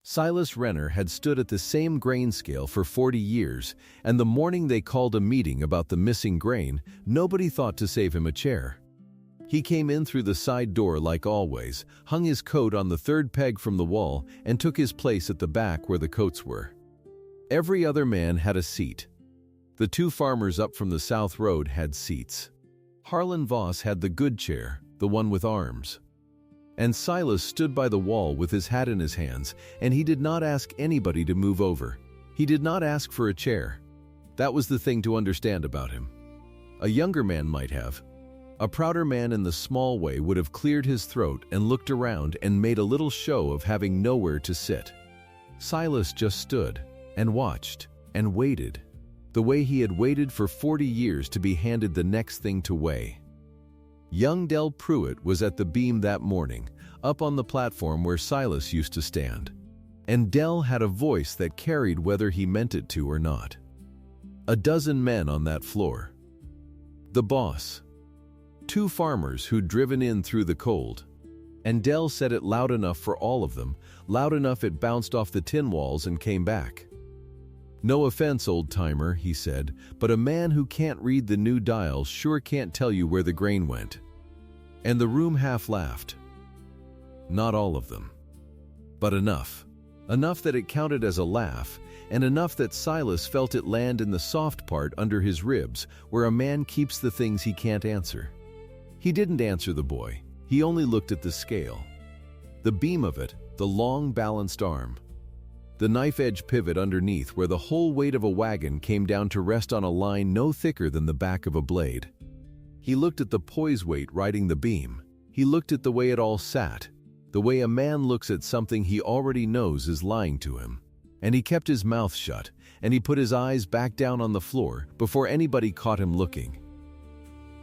Silas Renner had stood at the same grain scale for 40 years, and the morning they called a meeting about the missing grain, nobody thought to save him a chair. He came in through the side door like always, hung his coat on the third peg from the wall, and took his place at the back where the coats were. Every other man had a seat. The two farmers up from the South Road had seats. Harlan Voss had the good chair, the one with arms. And Silas stood by the wall with his hat in his hands, and he did not ask anybody to move over. He did not ask for a chair. That was the thing to understand about him. A younger man might have. A prouder man in the small way would have cleared his throat and looked around and made a little show of having nowhere to sit. Silas just stood and watched and waited, the way he had waited for 40 years to be handed the next thing to weigh. Young Del Pruitt was at the beam that morning, up on the platform where Silas used to stand. And Del had a voice that carried whether he meant it to or not. A dozen men on that floor. The boss. Two farmers who'd driven in through the cold. And Del said it loud enough for all of them, loud enough it bounced off the tin walls and came back. "No offense, old-timer," he said, "but a man who can't read the new dials sure can't tell you where the grain went." And the room half laughed. Not all of them. But enough. Enough that it counted as a laugh, and enough that Silas felt it land in the soft part under his ribs, where a man keeps the things he can't answer. He didn't answer the boy. He only looked at the scale. The beam of it, the long balanced arm. The knife-edge pivot underneath where the whole weight of a wagon came down to rest on a line no thicker than the back of a blade. He looked at the poise weight riding the beam. He looked at the way it all sat, the way a man looks at something he already knows is lying to him. And he kept his mouth shut, and he put his eyes back down on the floor before anybody caught him looking.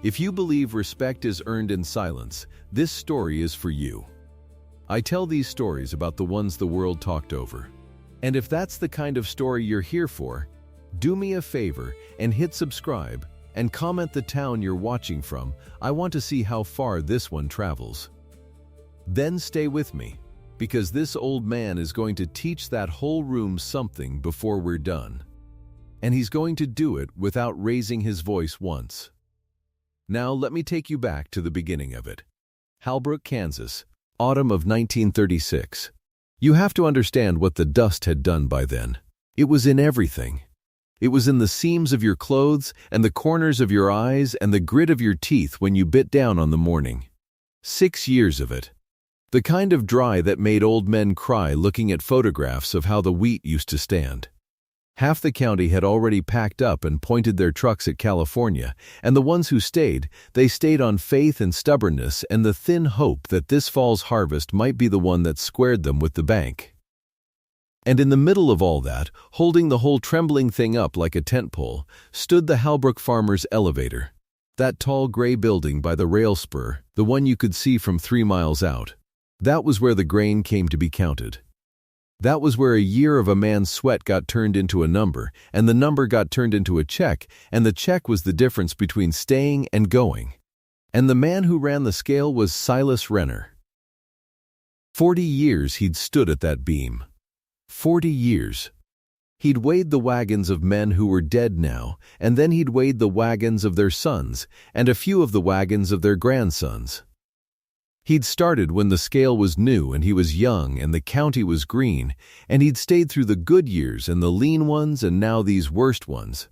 If you believe respect is earned in silence, this story is for you. I tell these stories about the ones the world talked over. And if that's the kind of story you're here for, do me a favor and hit subscribe and comment the town you're watching from. I want to see how far this one travels. Then stay with me, because this old man is going to teach that whole room something before we're done. And he's going to do it without raising his voice once. Now let me take you back to the beginning of it. Halbrook, Kansas, autumn of 1936. You have to understand what the dust had done by then. It was in everything. It was in the seams of your clothes and the corners of your eyes and the grit of your teeth when you bit down on the morning. 6 years of it. The kind of dry that made old men cry looking at photographs of how the wheat used to stand. Half the county had already packed up and pointed their trucks at California, and the ones who stayed, they stayed on faith and stubbornness and the thin hope that this fall's harvest might be the one that squared them with the bank. And in the middle of all that, holding the whole trembling thing up like a tent pole, stood the Halbrook Farmers' elevator. That tall gray building by the rail spur, the one you could see from 3 miles out. That was where the grain came to be counted. That was where a year of a man's sweat got turned into a number, and the number got turned into a check, and the check was the difference between staying and going. And the man who ran the scale was Silas Renner. 40 years he'd stood at that beam. 40 years. He'd weighed the wagons of men who were dead now, and then he'd weighed the wagons of their sons, and a few of the wagons of their grandsons. He'd started when the scale was new and he was young and the county was green, and he'd stayed through the good years and the lean ones and now these worst ones.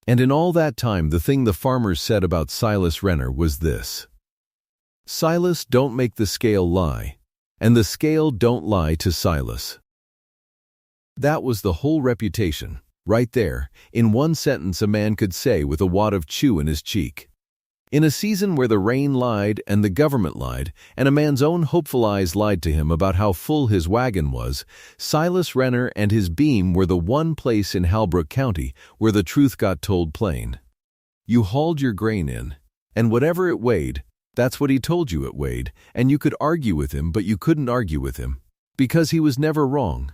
And in all that time the thing the farmers said about Silas Renner was this: Silas don't make the scale lie, and the scale don't lie to Silas. That was the whole reputation, right there, in one sentence a man could say with a wad of chew in his cheek. In a season where the rain lied and the government lied, and a man's own hopeful eyes lied to him about how full his wagon was, Silas Renner and his beam were the one place in Halbrook County where the truth got told plain. You hauled your grain in, and whatever it weighed, that's what he told you it weighed, and you could argue with him, but you couldn't argue with him, because he was never wrong.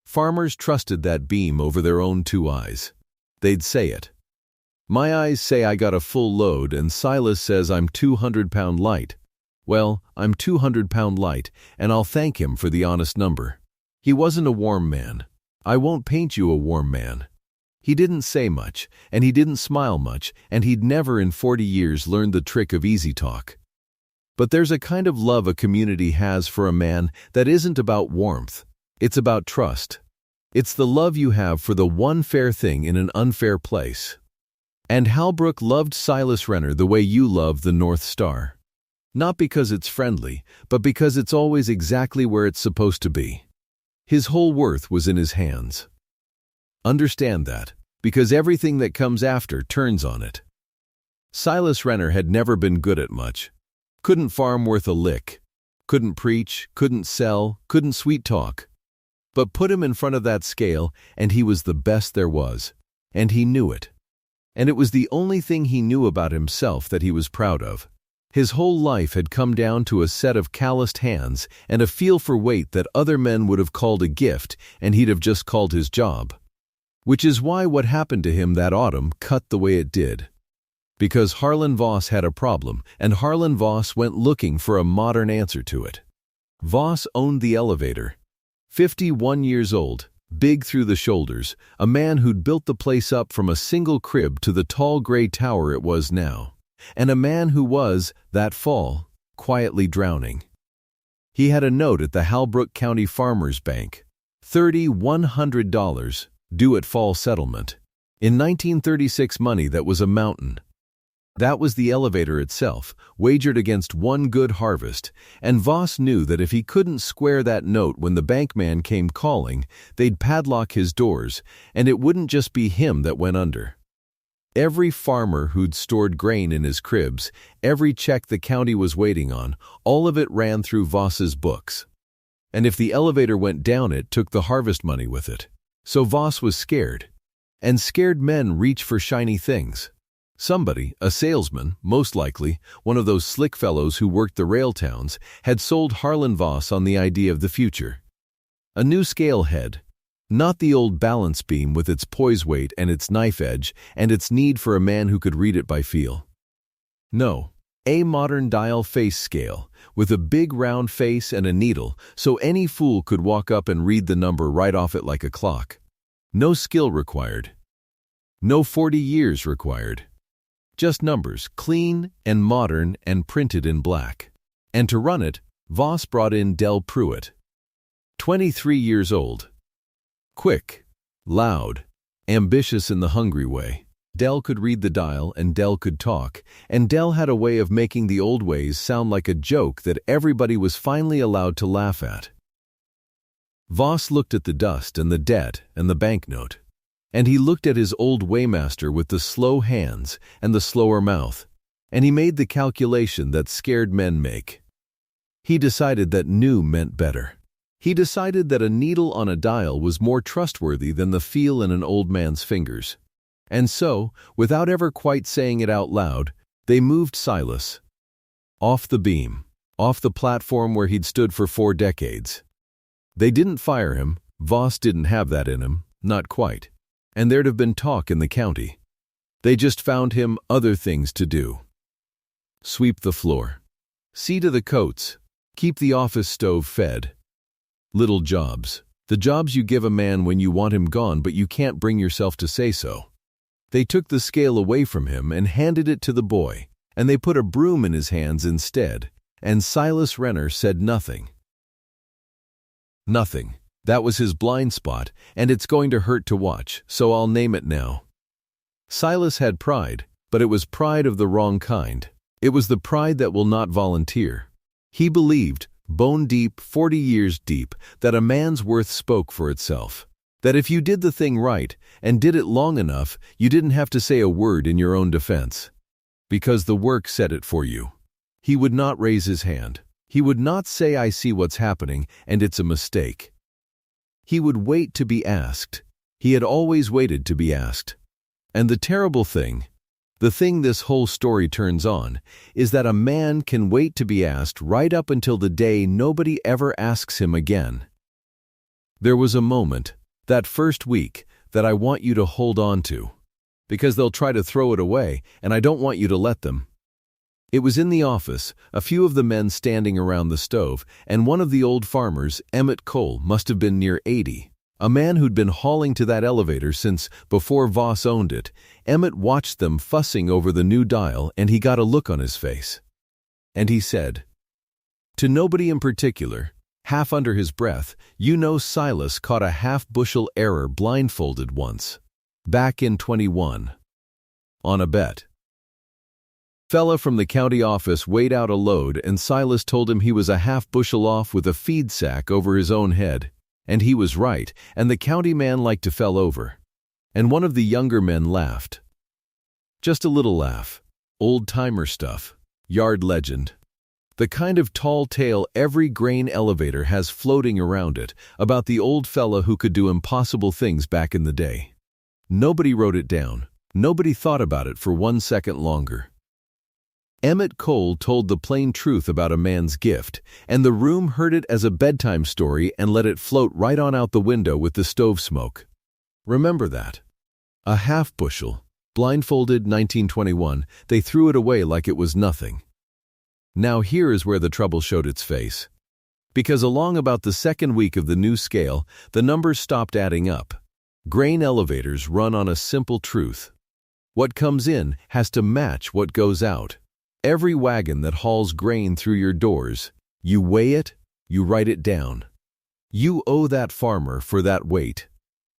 Farmers trusted that beam over their own 2 eyes. They'd say it. My eyes say I got a full load, and Silas says I'm 200-pound light. Well, I'm 200-pound light, and I'll thank him for the honest number. He wasn't a warm man. I won't paint you a warm man. He didn't say much, and he didn't smile much, and he'd never in 40 years learned the trick of easy talk. But there's a kind of love a community has for a man that isn't about warmth. It's about trust. It's the love you have for the one fair thing in an unfair place. And Halbrook loved Silas Renner the way you love the North Star. Not because it's friendly, but because it's always exactly where it's supposed to be. His whole worth was in his hands. Understand that, because everything that comes after turns on it. Silas Renner had never been good at much. Couldn't farm worth a lick. Couldn't preach, couldn't sell, couldn't sweet talk. But put him in front of that scale, and he was the best there was. And he knew it. And it was the only thing he knew about himself that he was proud of. His whole life had come down to a set of calloused hands and a feel for weight that other men would have called a gift, and he'd have just called his job. Which is why what happened to him that autumn cut the way it did. Because Harlan Voss had a problem, and Harlan Voss went looking for a modern answer to it. Voss owned the elevator. 51 years old, big through the shoulders, a man who'd built the place up from a single crib to the tall gray tower it was now. And a man who was, that fall, quietly drowning. He had a note at the Halbrook County Farmers Bank, $3,100, due at fall settlement. In 1936 money that was a mountain. That was the elevator itself, wagered against one good harvest, and Voss knew that if he couldn't square that note when the bankman came calling, they'd padlock his doors, and it wouldn't just be him that went under. Every farmer who'd stored grain in his cribs, every check the county was waiting on, all of it ran through Voss's books. And if the elevator went down, it took the harvest money with it. So Voss was scared. And scared men reach for shiny things. Somebody, a salesman, most likely, one of those slick fellows who worked the rail towns, had sold Harlan Voss on the idea of the future. A new scale head. Not the old balance beam with its poise weight and its knife edge and its need for a man who could read it by feel. No, a modern dial face scale, with a big round face and a needle, so any fool could walk up and read the number right off it like a clock. No skill required. No 40 years required. Just numbers, clean and modern and printed in black. And to run it, Voss brought in Del Pruitt. 23 years old. Quick, loud, ambitious in the hungry way. Del could read the dial and Del could talk, and Del had a way of making the old ways sound like a joke that everybody was finally allowed to laugh at. Voss looked at the dust and the debt and the banknote. And he looked at his old Weighmaster with the slow hands and the slower mouth, and he made the calculation that scared men make. He decided that new meant better. He decided that a needle on a dial was more trustworthy than the feel in an old man's fingers. And so, without ever quite saying it out loud, they moved Silas. Off the beam, off the platform where he'd stood for 4 decades. They didn't fire him. Voss didn't have that in him, not quite. And there'd have been talk in the county. They just found him other things to do. Sweep the floor. See to the coats. Keep the office stove fed. Little jobs. The jobs you give a man when you want him gone but you can't bring yourself to say so. They took the scale away from him and handed it to the boy, and they put a broom in his hands instead, and Silas Renner said nothing. Nothing. That was his blind spot, and it's going to hurt to watch, so I'll name it now. Silas had pride, but it was pride of the wrong kind. It was the pride that will not volunteer. He believed, bone deep, 40 years deep, that a man's worth spoke for itself. That if you did the thing right, and did it long enough, you didn't have to say a word in your own defense. Because the work said it for you. He would not raise his hand. He would not say, I see what's happening, and it's a mistake. He would wait to be asked. He had always waited to be asked. And the terrible thing, the thing this whole story turns on, is that a man can wait to be asked right up until the day nobody ever asks him again. There was a moment, that first week, that I want you to hold on to. Because they'll try to throw it away, and I don't want you to let them. It was in the office, a few of the men standing around the stove, and one of the old farmers, Emmett Cole, must have been near 80. A man who'd been hauling to that elevator since before Voss owned it. Emmett watched them fussing over the new dial, and he got a look on his face. And he said, to nobody in particular, half under his breath, "You know Silas caught a half-bushel error blindfolded once. Back in 21. On a bet. Fella from the county office weighed out a load, and Silas told him he was a half-bushel off with a feed sack over his own head. And he was right, and the county man liked to fell over. And one of the younger men laughed. Just a little laugh. Old-timer stuff. Yard legend. The kind of tall tale every grain elevator has floating around it, about the old fella who could do impossible things back in the day. Nobody wrote it down. Nobody thought about it for 1 second longer. Emmett Cole told the plain truth about a man's gift, and the room heard it as a bedtime story and let it float right on out the window with the stove smoke. Remember that. A half-bushel, blindfolded 1921, they threw it away like it was nothing. Now here is where the trouble showed its face. Because along about the second week of the new scale, the numbers stopped adding up. Grain elevators run on a simple truth. What comes in has to match what goes out. Every wagon that hauls grain through your doors, you weigh it, you write it down. You owe that farmer for that weight.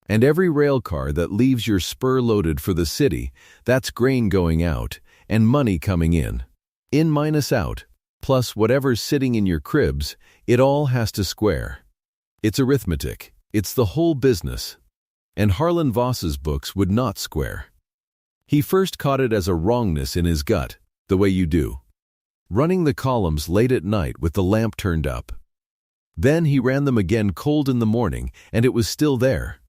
And every rail car that leaves your spur loaded for the city, that's grain going out and money coming in. In minus out, plus whatever's sitting in your cribs, it all has to square. It's arithmetic. It's the whole business. And Harlan Voss's books would not square. He first caught it as a wrongness in his gut, the way you do. Running the columns late at night with the lamp turned up. Then he ran them again cold in the morning, and it was still there.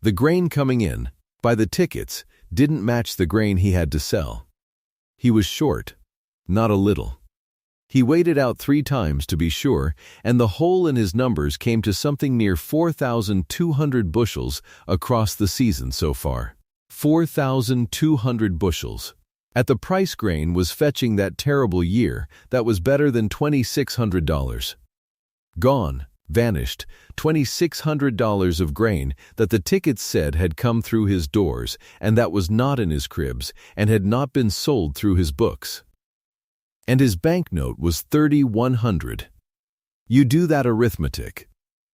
The grain coming in, by the tickets, didn't match the grain he had to sell. He was short, not a little. He weighed it out 3 times to be sure, and the hole in his numbers came to something near 4,200 bushels across the season so far. 4,200 bushels. At the price grain was fetching that terrible year, that was better than $2,600. Gone, vanished, $2,600 of grain that the tickets said had come through his doors, and that was not in his cribs, and had not been sold through his books. And his banknote was $3,100. You do that arithmetic.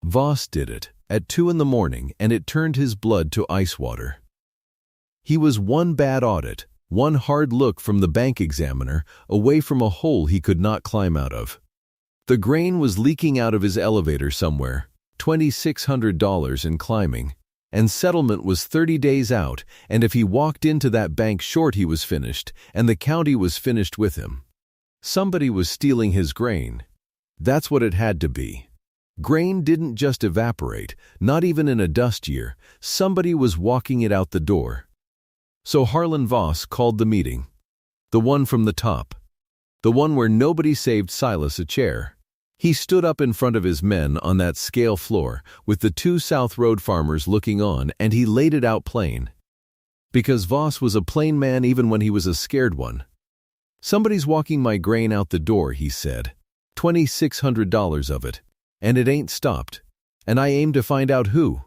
Voss did it, at 2 in the morning, and it turned his blood to ice water. He was one bad audit, one hard look from the bank examiner, away from a hole he could not climb out of. The grain was leaking out of his elevator somewhere, $2,600 in climbing, and settlement was 30 days out, and if he walked into that bank short he was finished, and the county was finished with him. Somebody was stealing his grain. That's what it had to be. Grain didn't just evaporate, not even in a dust year. Somebody was walking it out the door. So Harlan Voss called the meeting. The one from the top. The one where nobody saved Silas a chair. He stood up in front of his men on that scale floor, with the 2 South Road farmers looking on, and he laid it out plain. Because Voss was a plain man even when he was a scared one. Somebody's walking my grain out the door, he said. $2,600 of it. And it ain't stopped. And I aim to find out who.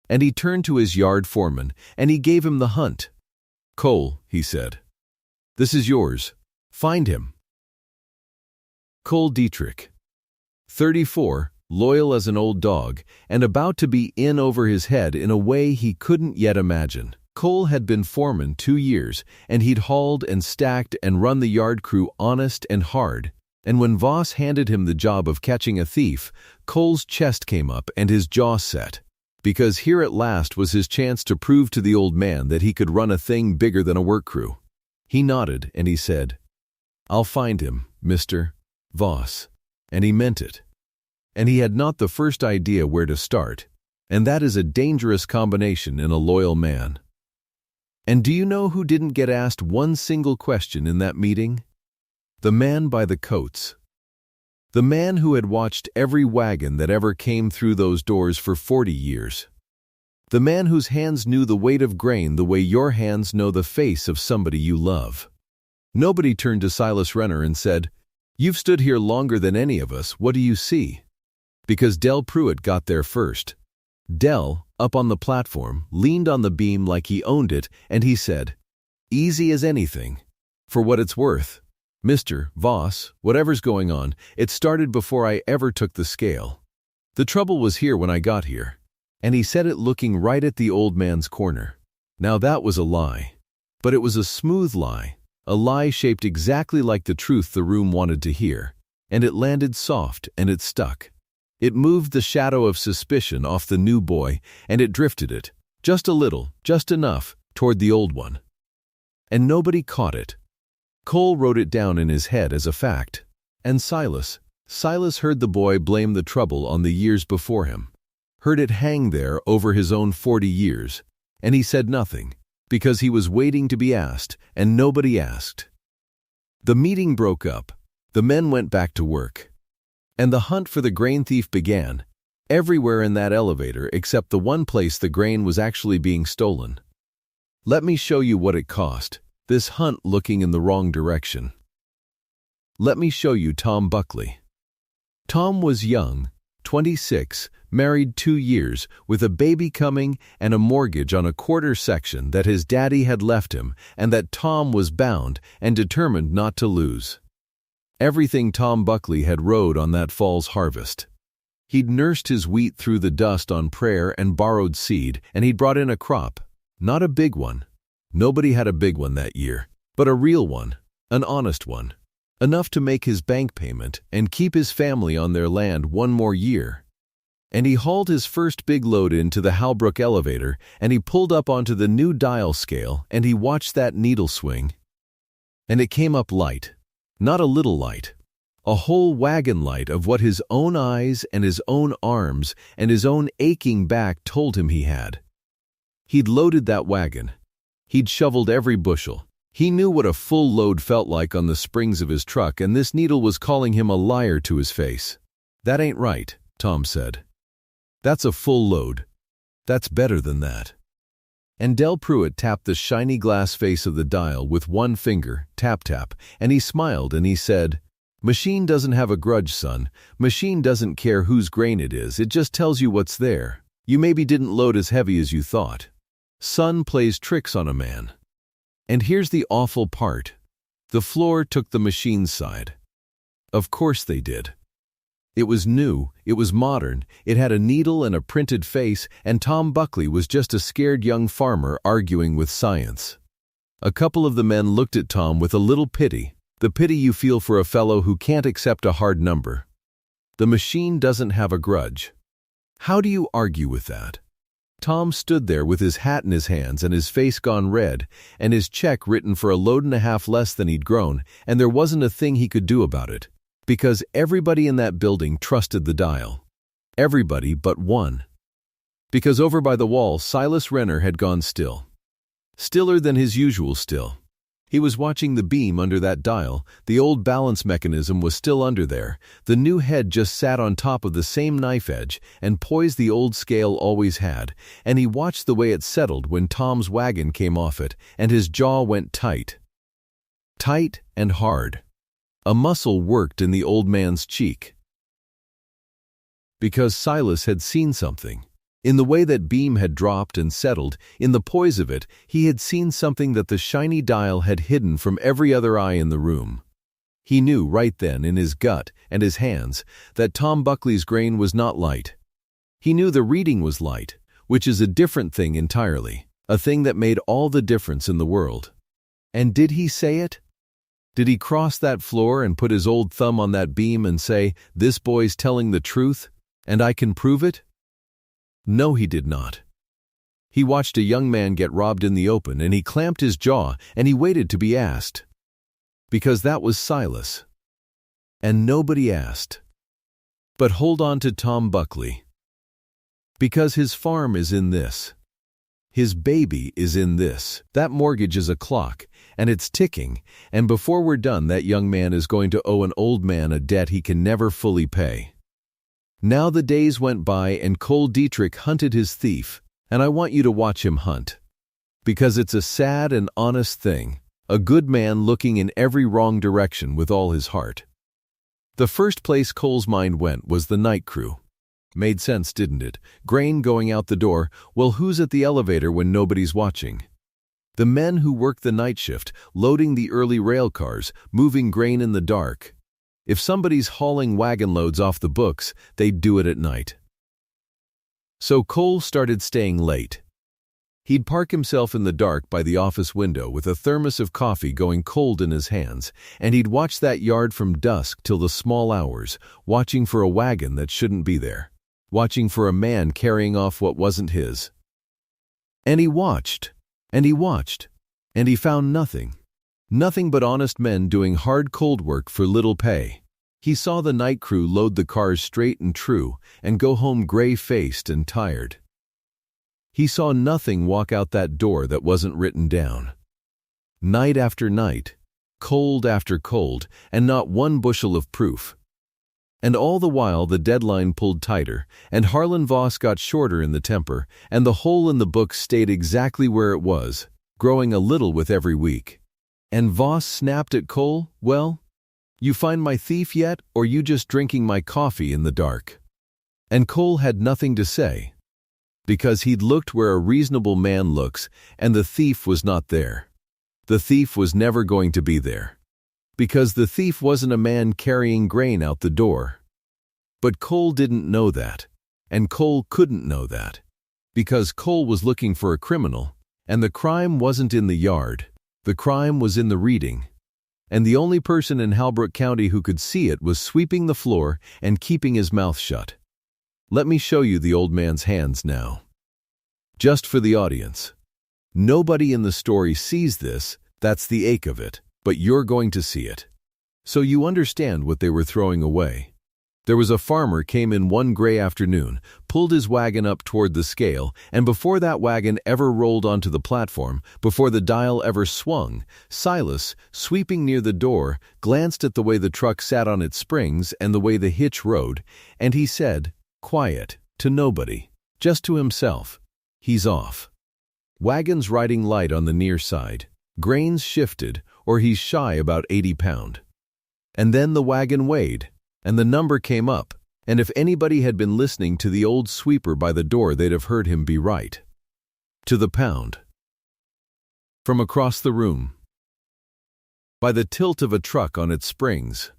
And he turned to his yard foreman, and he gave him the hunt. Cole, he said. This is yours. Find him. Cole Dietrich. 34, loyal as an old dog, and about to be in over his head in a way he couldn't yet imagine. Cole had been foreman 2 years, and he'd hauled and stacked and run the yard crew honest and hard. And when Voss handed him the job of catching a thief, Cole's chest came up and his jaw set. Because here at last was his chance to prove to the old man that he could run a thing bigger than a work crew. He nodded and he said, I'll find him, Mr. Voss. And he meant it. And he had not the first idea where to start. And that is a dangerous combination in a loyal man. And do you know who didn't get asked one single question in that meeting? The man by the coats. The man who had watched every wagon that ever came through those doors for 40 years. The man whose hands knew the weight of grain the way your hands know the face of somebody you love. Nobody turned to Silas Renner and said, "You've stood here longer than any of us, what do you see?" Because Del Pruitt got there first. Del, up on the platform, leaned on the beam like he owned it, and he said, "Easy as anything. For what it's worth, Mr. Voss, whatever's going on, it started before I ever took the scale. The trouble was here when I got here." And he said it looking right at the old man's corner. Now that was a lie. But it was a smooth lie, a lie shaped exactly like the truth the room wanted to hear. And it landed soft, and it stuck. It moved the shadow of suspicion off the new boy, and it drifted it, just a little, just enough, toward the old one. And nobody caught it. Cole wrote it down in his head as a fact. And Silas heard the boy blame the trouble on the years before him. Heard it hang there over his own 40 years. And he said nothing, because he was waiting to be asked, and nobody asked. The meeting broke up. The men went back to work. And the hunt for the grain thief began, everywhere in that elevator except the one place the grain was actually being stolen. Let me show you what it cost, this hunt looking in the wrong direction. Let me show you Tom Buckley. Tom was young, 26, married 2 years, with a baby coming and a mortgage on a quarter section that his daddy had left him and that Tom was bound and determined not to lose. Everything Tom Buckley had rode on that fall's harvest. He'd nursed his wheat through the dust on prayer and borrowed seed, and he'd brought in a crop. Not a big one. Nobody had a big one that year, but a real one, an honest one. Enough to make his bank payment and keep his family on their land one more year. And he hauled his first big load into the Halbrook elevator, and he pulled up onto the new dial scale, and he watched that needle swing. And it came up light. Not a little light, a whole wagon light of what his own eyes and his own arms and his own aching back told him he had. He'd loaded that wagon. He'd shoveled every bushel. He knew what a full load felt like on the springs of his truck, and this needle was calling him a liar to his face. "That ain't right," Tom said. "That's a full load. That's better than that." And Del Pruitt tapped the shiny glass face of the dial with one finger, tap tap, and he smiled and he said, "Machine doesn't have a grudge, son. Machine doesn't care whose grain it is, it just tells you what's there. You maybe didn't load as heavy as you thought. Sun plays tricks on a man." And here's the awful part. The floor took the machine's side. Of course they did. It was new, it was modern, it had a needle and a printed face, and Tom Buckley was just a scared young farmer arguing with science. A couple of the men looked at Tom with a little pity, the pity you feel for a fellow who can't accept a hard number. The machine doesn't have a grudge. How do you argue with that? Tom stood there with his hat in his hands and his face gone red, and his check written for a load and a half less than he'd grown, and there wasn't a thing he could do about it. Because everybody in that building trusted the dial. Everybody but one. Because over by the wall, Silas Renner had gone still. Stiller than his usual still. He was watching the beam under that dial. The old balance mechanism was still under there. The new head just sat on top of the same knife edge and poised the old scale always had, and he watched the way it settled when Tom's wagon came off it, and his jaw went tight. Tight and hard. A muscle worked in the old man's cheek. Because Silas had seen something. In the way that beam had dropped and settled, in the poise of it, he had seen something that the shiny dial had hidden from every other eye in the room. He knew right then, in his gut and his hands, that Tom Buckley's grain was not light. He knew the reading was light, which is a different thing entirely, a thing that made all the difference in the world. And did he say it? Did he cross that floor and put his old thumb on that beam and say, "This boy's telling the truth, and I can prove it"? No, he did not. He watched a young man get robbed in the open, and he clamped his jaw, and he waited to be asked. Because that was Silas. And nobody asked. But hold on to Tom Buckley. Because his farm is in this. His baby is in this. That mortgage is a clock, and it's ticking, and before we're done, that young man is going to owe an old man a debt he can never fully pay. Now the days went by, and Cole Dietrich hunted his thief, and I want you to watch him hunt. Because it's a sad and honest thing, A good man looking in every wrong direction with all his heart. The first place Cole's mind went was the night crew. Made sense, didn't it? Grain going out the door, well, who's at the elevator when nobody's watching? The men who work the night shift, loading the early rail cars, moving grain in the dark. If somebody's hauling wagon loads off the books, they'd do it at night. So Cole started staying late. He'd park himself in the dark by the office window with a thermos of coffee going cold in his hands, and he'd watch that yard from dusk till the small hours, watching for a wagon that shouldn't be there, watching for a man carrying off what wasn't his. And he watched, and he watched, and he found nothing. Nothing but honest men doing hard cold work for little pay. He saw the night crew load the cars straight and true and go home gray-faced and tired. He saw nothing walk out that door that wasn't written down. Night after night, cold after cold, and not one bushel of proof. And all the while the deadline pulled tighter, and Harlan Voss got shorter in the temper, and the hole in the book stayed exactly where it was, growing a little with every week. And Voss snapped at Cole, "Well, you find my thief yet, or you just drinking my coffee in the dark?" And Cole had nothing to say, because he'd looked where a reasonable man looks, and the thief was not there. The thief was never going to be there, because the thief wasn't a man carrying grain out the door. But Cole didn't know that, and Cole couldn't know that, because Cole was looking for a criminal, and the crime wasn't in the yard, the crime was in the reading. And the only person in Halbrook County who could see it was sweeping the floor and keeping his mouth shut. Let me show you the old man's hands now. Just for the audience. Nobody in the story sees this, that's the ache of it, but you're going to see it. So you understand what they were throwing away. There was a farmer came in one gray afternoon, pulled his wagon up toward the scale, and before that wagon ever rolled onto the platform, before the dial ever swung, Silas, sweeping near the door, glanced at the way the truck sat on its springs and the way the hitch rode, and he said, quiet, to nobody, just to himself, "He's off. Wagon's riding light on the near side. Grain's shifted, or he's shy about 80 pound. And then the wagon weighed, and the number came up, and if anybody had been listening to the old sweeper by the door, they'd have heard him be right. To the pound. From across the room. By the tilt of a truck on its springs.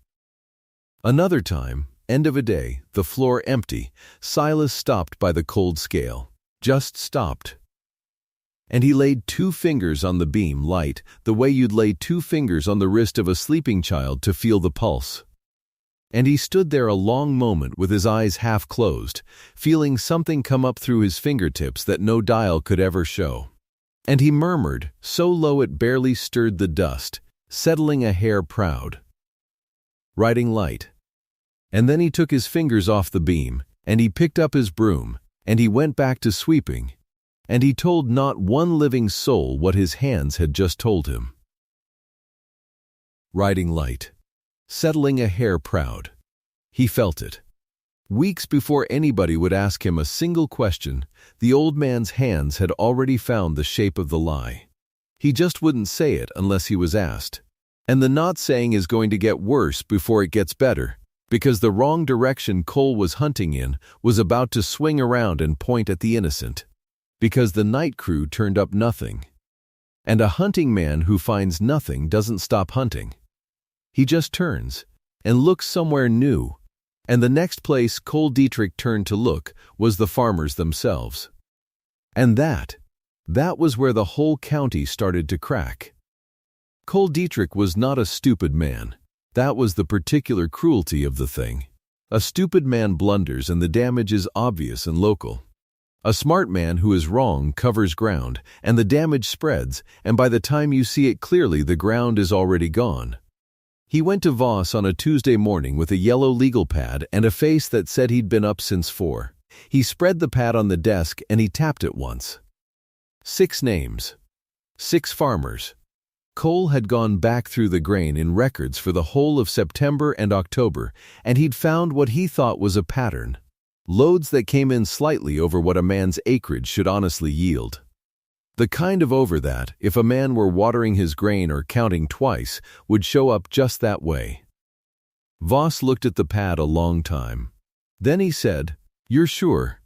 Another time, end of a day, the floor empty, Silas stopped by the cold scale. Just stopped. And he laid 2 fingers on the beam, light, the way you'd lay 2 fingers on the wrist of a sleeping child to feel the pulse. And he stood there a long moment with his eyes half closed, feeling something come up through his fingertips that no dial could ever show. And he murmured, so low it barely stirred the dust, settling a hair proud. Riding light. And then he took his fingers off the beam, and he picked up his broom, and he went back to sweeping, and he told not one living soul what his hands had just told him. Riding light. Settling a hair proud. He felt it. Weeks before anybody would ask him a single question, the old man's hands had already found the shape of the lie. He just wouldn't say it unless he was asked. And the not saying is going to get worse before it gets better, because the wrong direction Cole was hunting in was about to swing around and point at the innocent. Because the night crew turned up nothing. And a hunting man who finds nothing doesn't stop hunting. He just turns and looks somewhere new, and the next place Cole Dietrich turned to look was the farmers themselves. And that was where the whole county started to crack. Cole Dietrich was not a stupid man. That was the particular cruelty of the thing. A stupid man blunders and the damage is obvious and local. A smart man who is wrong covers ground, and the damage spreads, and by the time you see it clearly, the ground is already gone. He went to Voss on a Tuesday morning with a yellow legal pad and a face that said he'd been up since 4. He spread the pad on the desk and he tapped it once. 6 names. 6 farmers. Cole had gone back through the grain in records for the whole of September and October, and he'd found what he thought was a pattern. Loads that came in slightly over what a man's acreage should honestly yield. The kind of over that, if a man were watering his grain or counting twice, would show up just that way. Voss looked at the pad a long time. Then he said, "You're sure?"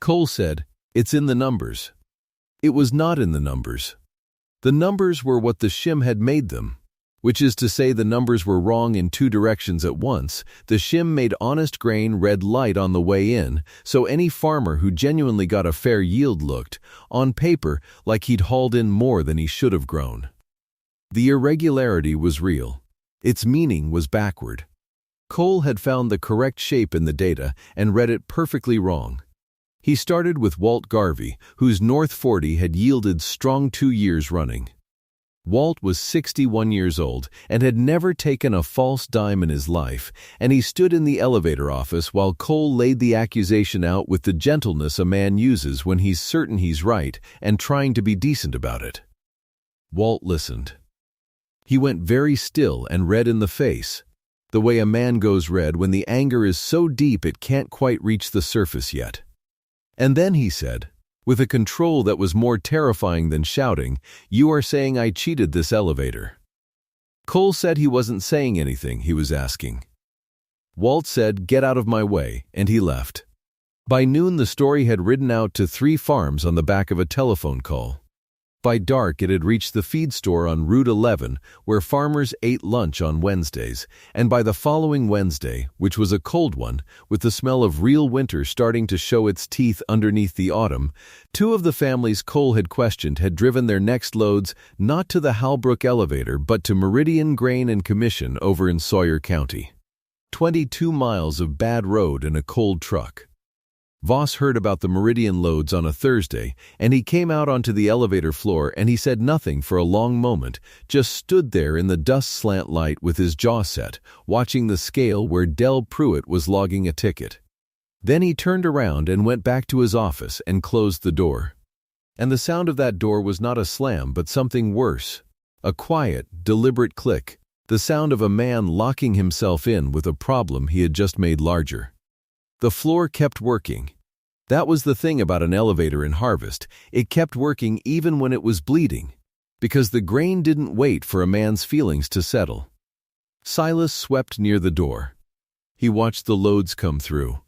Cole said, "It's in the numbers." It was not in the numbers. The numbers were what the shim had made them, which is to say the numbers were wrong in two directions at once. The shim made honest grain red light on the way in, so any farmer who genuinely got a fair yield looked, on paper, like he'd hauled in more than he should have grown. The irregularity was real. Its meaning was backward. Cole had found the correct shape in the data and read it perfectly wrong. He started with Walt Garvey, whose North 40 had yielded strong 2 years running. Walt was 61 years old and had never taken a false dime in his life, and he stood in the elevator office while Cole laid the accusation out with the gentleness a man uses when he's certain he's right and trying to be decent about it. Walt listened. He went very still and red in the face, the way a man goes red when the anger is so deep it can't quite reach the surface yet. And then he said, with a control that was more terrifying than shouting, "You are saying I cheated this elevator." Cole said he wasn't saying anything, he was asking. Walt said, "Get out of my way," and he left. By noon the story had ridden out to 3 farms on the back of a telephone call. By dark it had reached the feed store on Route 11, where farmers ate lunch on Wednesdays, and by the following Wednesday, which was a cold one, with the smell of real winter starting to show its teeth underneath the autumn, 2 of the families Cole had questioned had driven their next loads not to the Halbrook elevator but to Meridian Grain and Commission over in Sawyer County. 22 miles of bad road in a cold truck. Voss heard about the Meridian loads on a Thursday, and he came out onto the elevator floor and he said nothing for a long moment, just stood there in the dust slant light with his jaw set, watching the scale where Del Pruitt was logging a ticket. Then he turned around and went back to his office and closed the door. And the sound of that door was not a slam but something worse, a quiet, deliberate click, the sound of a man locking himself in with a problem he had just made larger. The floor kept working. That was the thing about an elevator in harvest. It kept working even when it was bleeding, because the grain didn't wait for a man's feelings to settle. Silas swept near the door. He watched the loads come through.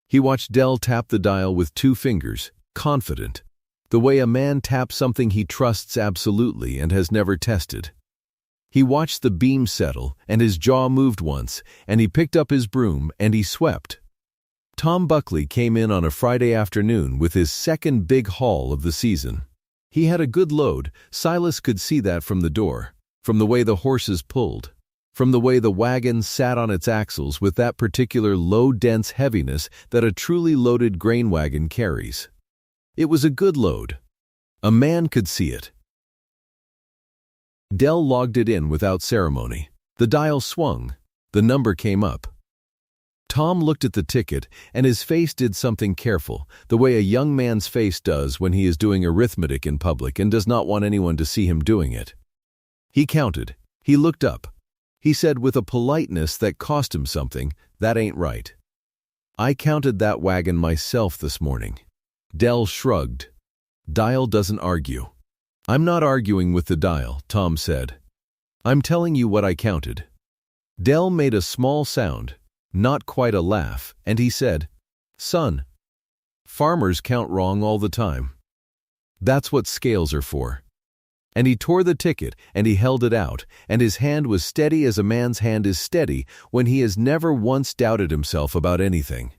He watched Del tap the dial with 2 fingers, confident, the way a man taps something he trusts absolutely and has never tested. He watched the beam settle, and his jaw moved once, and he picked up his broom and he swept. Tom Buckley came in on a Friday afternoon with his second big haul of the season. He had a good load. Silas could see that from the door, from the way the horses pulled, from the way the wagon sat on its axles with that particular low, dense heaviness that a truly loaded grain wagon carries. It was a good load. A man could see it. Del logged it in without ceremony. The dial swung. The number came up. Tom looked at the ticket, and his face did something careful, the way a young man's face does when he is doing arithmetic in public and does not want anyone to see him doing it. He counted. He looked up. He said with a politeness that cost him something, "That ain't right." "I counted that wagon myself this morning." Del shrugged. "Dial doesn't argue." "I'm not arguing with the dial," Tom said. "I'm telling you what I counted." Del made a small sound, not quite a laugh, and he said, "Son, farmers count wrong all the time. That's what scales are for." And he tore the ticket and he held it out, and his hand was steady as a man's hand is steady when he has never once doubted himself about anything.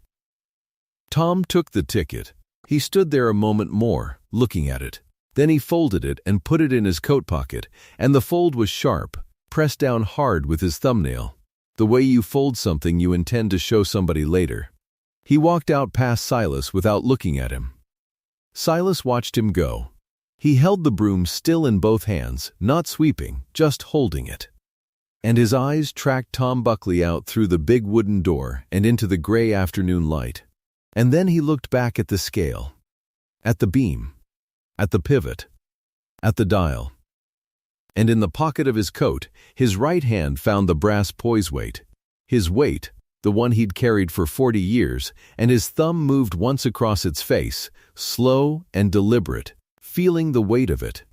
Tom took the ticket. He stood there a moment more, looking at it. Then he folded it and put it in his coat pocket, and the fold was sharp, pressed down hard with his thumbnail. The way you fold something you intend to show somebody later. He walked out past Silas without looking at him. Silas watched him go. He held the broom still in both hands, not sweeping, just holding it. And his eyes tracked Tom Buckley out through the big wooden door and into the gray afternoon light. And then he looked back at the scale, at the beam, at the pivot, at the dial. And in the pocket of his coat, his right hand found the brass poise weight. His weight, the one he'd carried for 40 years, and his thumb moved once across its face, slow and deliberate, feeling the weight of it.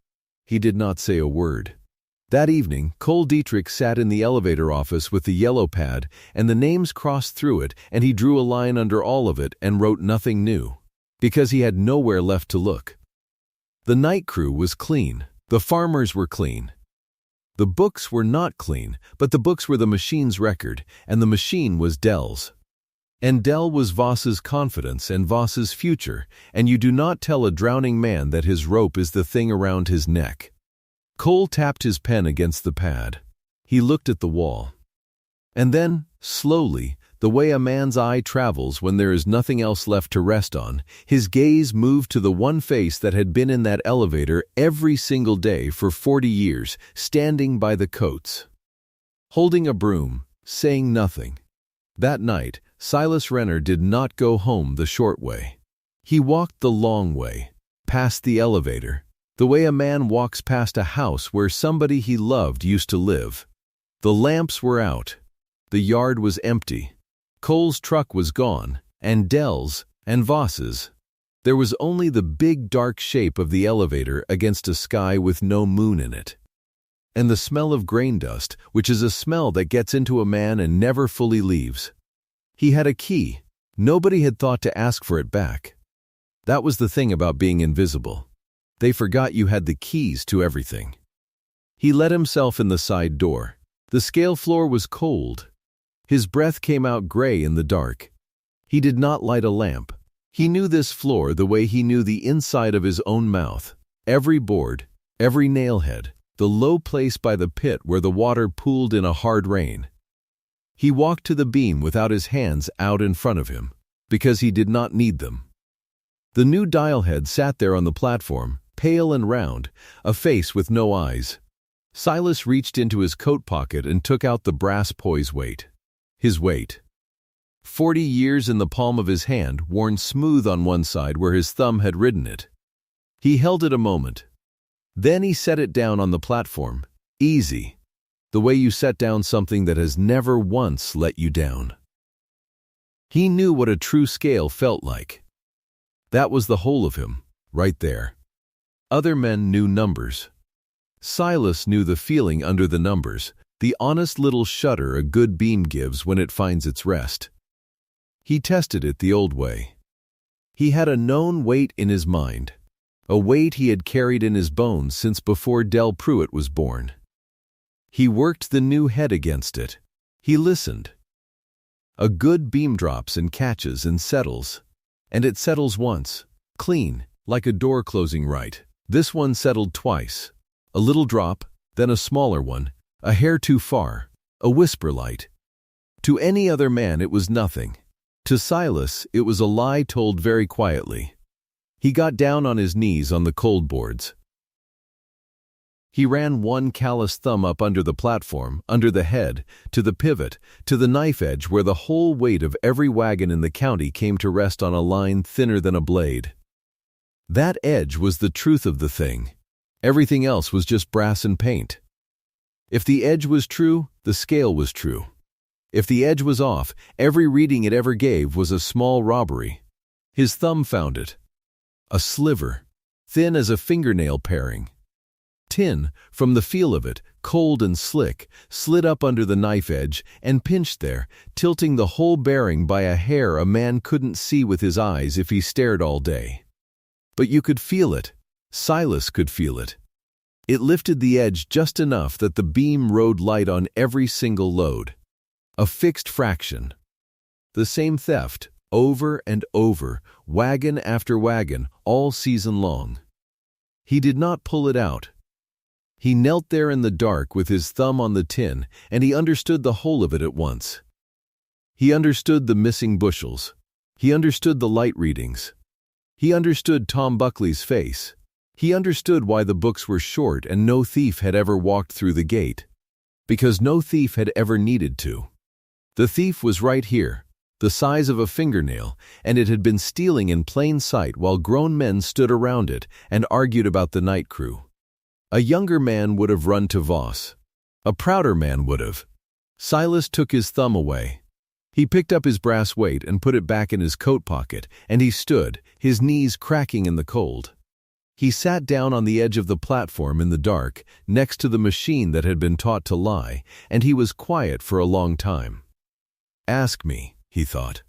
He did not say a word. That evening, Cole Dietrich sat in the elevator office with the yellow pad, and the names crossed through it, and he drew a line under all of it and wrote nothing new, because he had nowhere left to look. The night crew was clean. The farmers were clean. The books were not clean, but the books were the machine's record, and the machine was Dell's. And Dell was Voss's confidence and Voss's future, and you do not tell a drowning man that his rope is the thing around his neck. Cole tapped his pen against the pad. He looked at the wall. And then, slowly, the way a man's eye travels when there is nothing else left to rest on, his gaze moved to the one face that had been in that elevator every single day for 40 years, standing by the coats, holding a broom, saying nothing. That night, Silas Renner did not go home the short way. He walked the long way, past the elevator, the way a man walks past a house where somebody he loved used to live. The lamps were out. The yard was empty. Cole's truck was gone, and Dell's, and Voss's. There was only the big dark shape of the elevator against a sky with no moon in it. And the smell of grain dust, which is a smell that gets into a man and never fully leaves. He had a key. Nobody had thought to ask for it back. That was the thing about being invisible. They forgot you had the keys to everything. He let himself in the side door. The scale floor was cold. His breath came out gray in the dark. He did not light a lamp. He knew this floor the way he knew the inside of his own mouth. Every board, every nailhead, the low place by the pit where the water pooled in a hard rain. He walked to the beam without his hands out in front of him, because he did not need them. The new dial head sat there on the platform, pale and round, a face with no eyes. Silas reached into his coat pocket and took out the brass poise weight. His weight. 40 years in the palm of his hand, worn smooth on one side where his thumb had ridden it. He held it a moment. Then he set it down on the platform, easy, the way you set down something that has never once let you down. He knew what a true scale felt like. That was the whole of him, right there. Other men knew numbers. Silas knew the feeling under the numbers, the honest little shudder a good beam gives when it finds its rest. He tested it the old way. He had a known weight in his mind, a weight he had carried in his bones since before Del Pruitt was born. He worked the new head against it. He listened. A good beam drops and catches and settles. And it settles once, clean, like a door closing right. This one settled twice. A little drop, then a smaller one, a hair too far, a whisper light. To any other man it was nothing. To Silas it was a lie told very quietly. He got down on his knees on the cold boards. He ran one callous thumb up under the platform, under the head, to the pivot, to the knife edge where the whole weight of every wagon in the county came to rest on a line thinner than a blade. That edge was the truth of the thing. Everything else was just brass and paint. If the edge was true, the scale was true. If the edge was off, every reading it ever gave was a small robbery. His thumb found it. A sliver, thin as a fingernail paring. Tin, from the feel of it, cold and slick, slid up under the knife edge and pinched there, tilting the whole bearing by a hair a man couldn't see with his eyes if he stared all day. But you could feel it. Silas could feel it. It lifted the edge just enough that the beam rode light on every single load. A fixed fraction. The same theft, over and over, wagon after wagon, all season long. He did not pull it out. He knelt there in the dark with his thumb on the tin, and he understood the whole of it at once. He understood the missing bushels. He understood the light readings. He understood Tom Buckley's face. He understood why the books were short and no thief had ever walked through the gate. Because no thief had ever needed to. The thief was right here, the size of a fingernail, and it had been stealing in plain sight while grown men stood around it and argued about the night crew. A younger man would have run to Voss. A prouder man would have. Silas took his thumb away. He picked up his brass weight and put it back in his coat pocket, and he stood, his knees cracking in the cold. He sat down on the edge of the platform in the dark, next to the machine that had been taught to lie, and he was quiet for a long time. Ask me, he thought.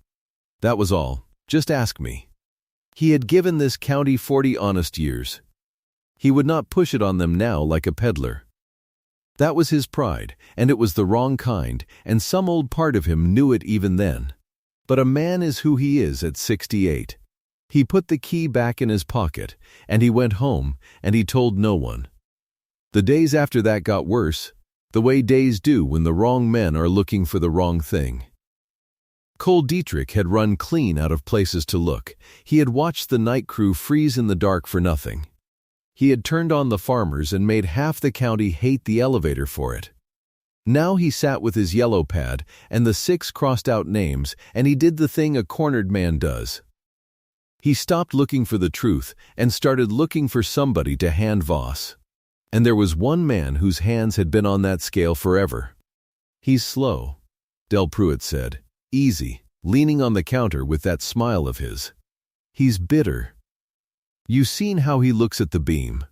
That was all. Just ask me. He had given this county 40 honest years. He would not push it on them now like a peddler. That was his pride, and it was the wrong kind, and some old part of him knew it even then. But a man is who he is at 68. He put the key back in his pocket, and he went home, and he told no one. The days after that got worse, the way days do when the wrong men are looking for the wrong thing. Cole Dietrich had run clean out of places to look. He had watched the night crew freeze in the dark for nothing. He had turned on the farmers and made half the county hate the elevator for it. Now he sat with his yellow pad and the 6 crossed-out names, and he did the thing a cornered man does. He stopped looking for the truth and started looking for somebody to hand Voss. And there was one man whose hands had been on that scale forever. He's slow, Del Pruitt said, easy, leaning on the counter with that smile of his. He's bitter. You seen how he looks at the beam.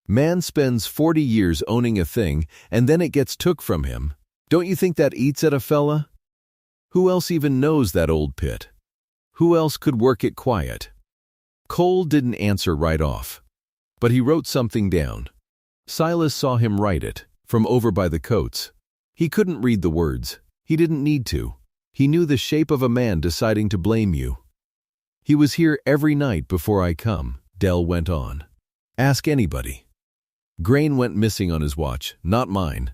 Man spends 40 years owning a thing, and then it gets took from him. Don't you think that eats at a fella? Who else even knows that old pit? Who else could work it quiet? Cole didn't answer right off, but he wrote something down. Silas saw him write it, from over by the coats. He couldn't read the words. He didn't need to. He knew the shape of a man deciding to blame you. He was here every night before I come, Del went on. Ask anybody. Grain went missing on his watch, not mine.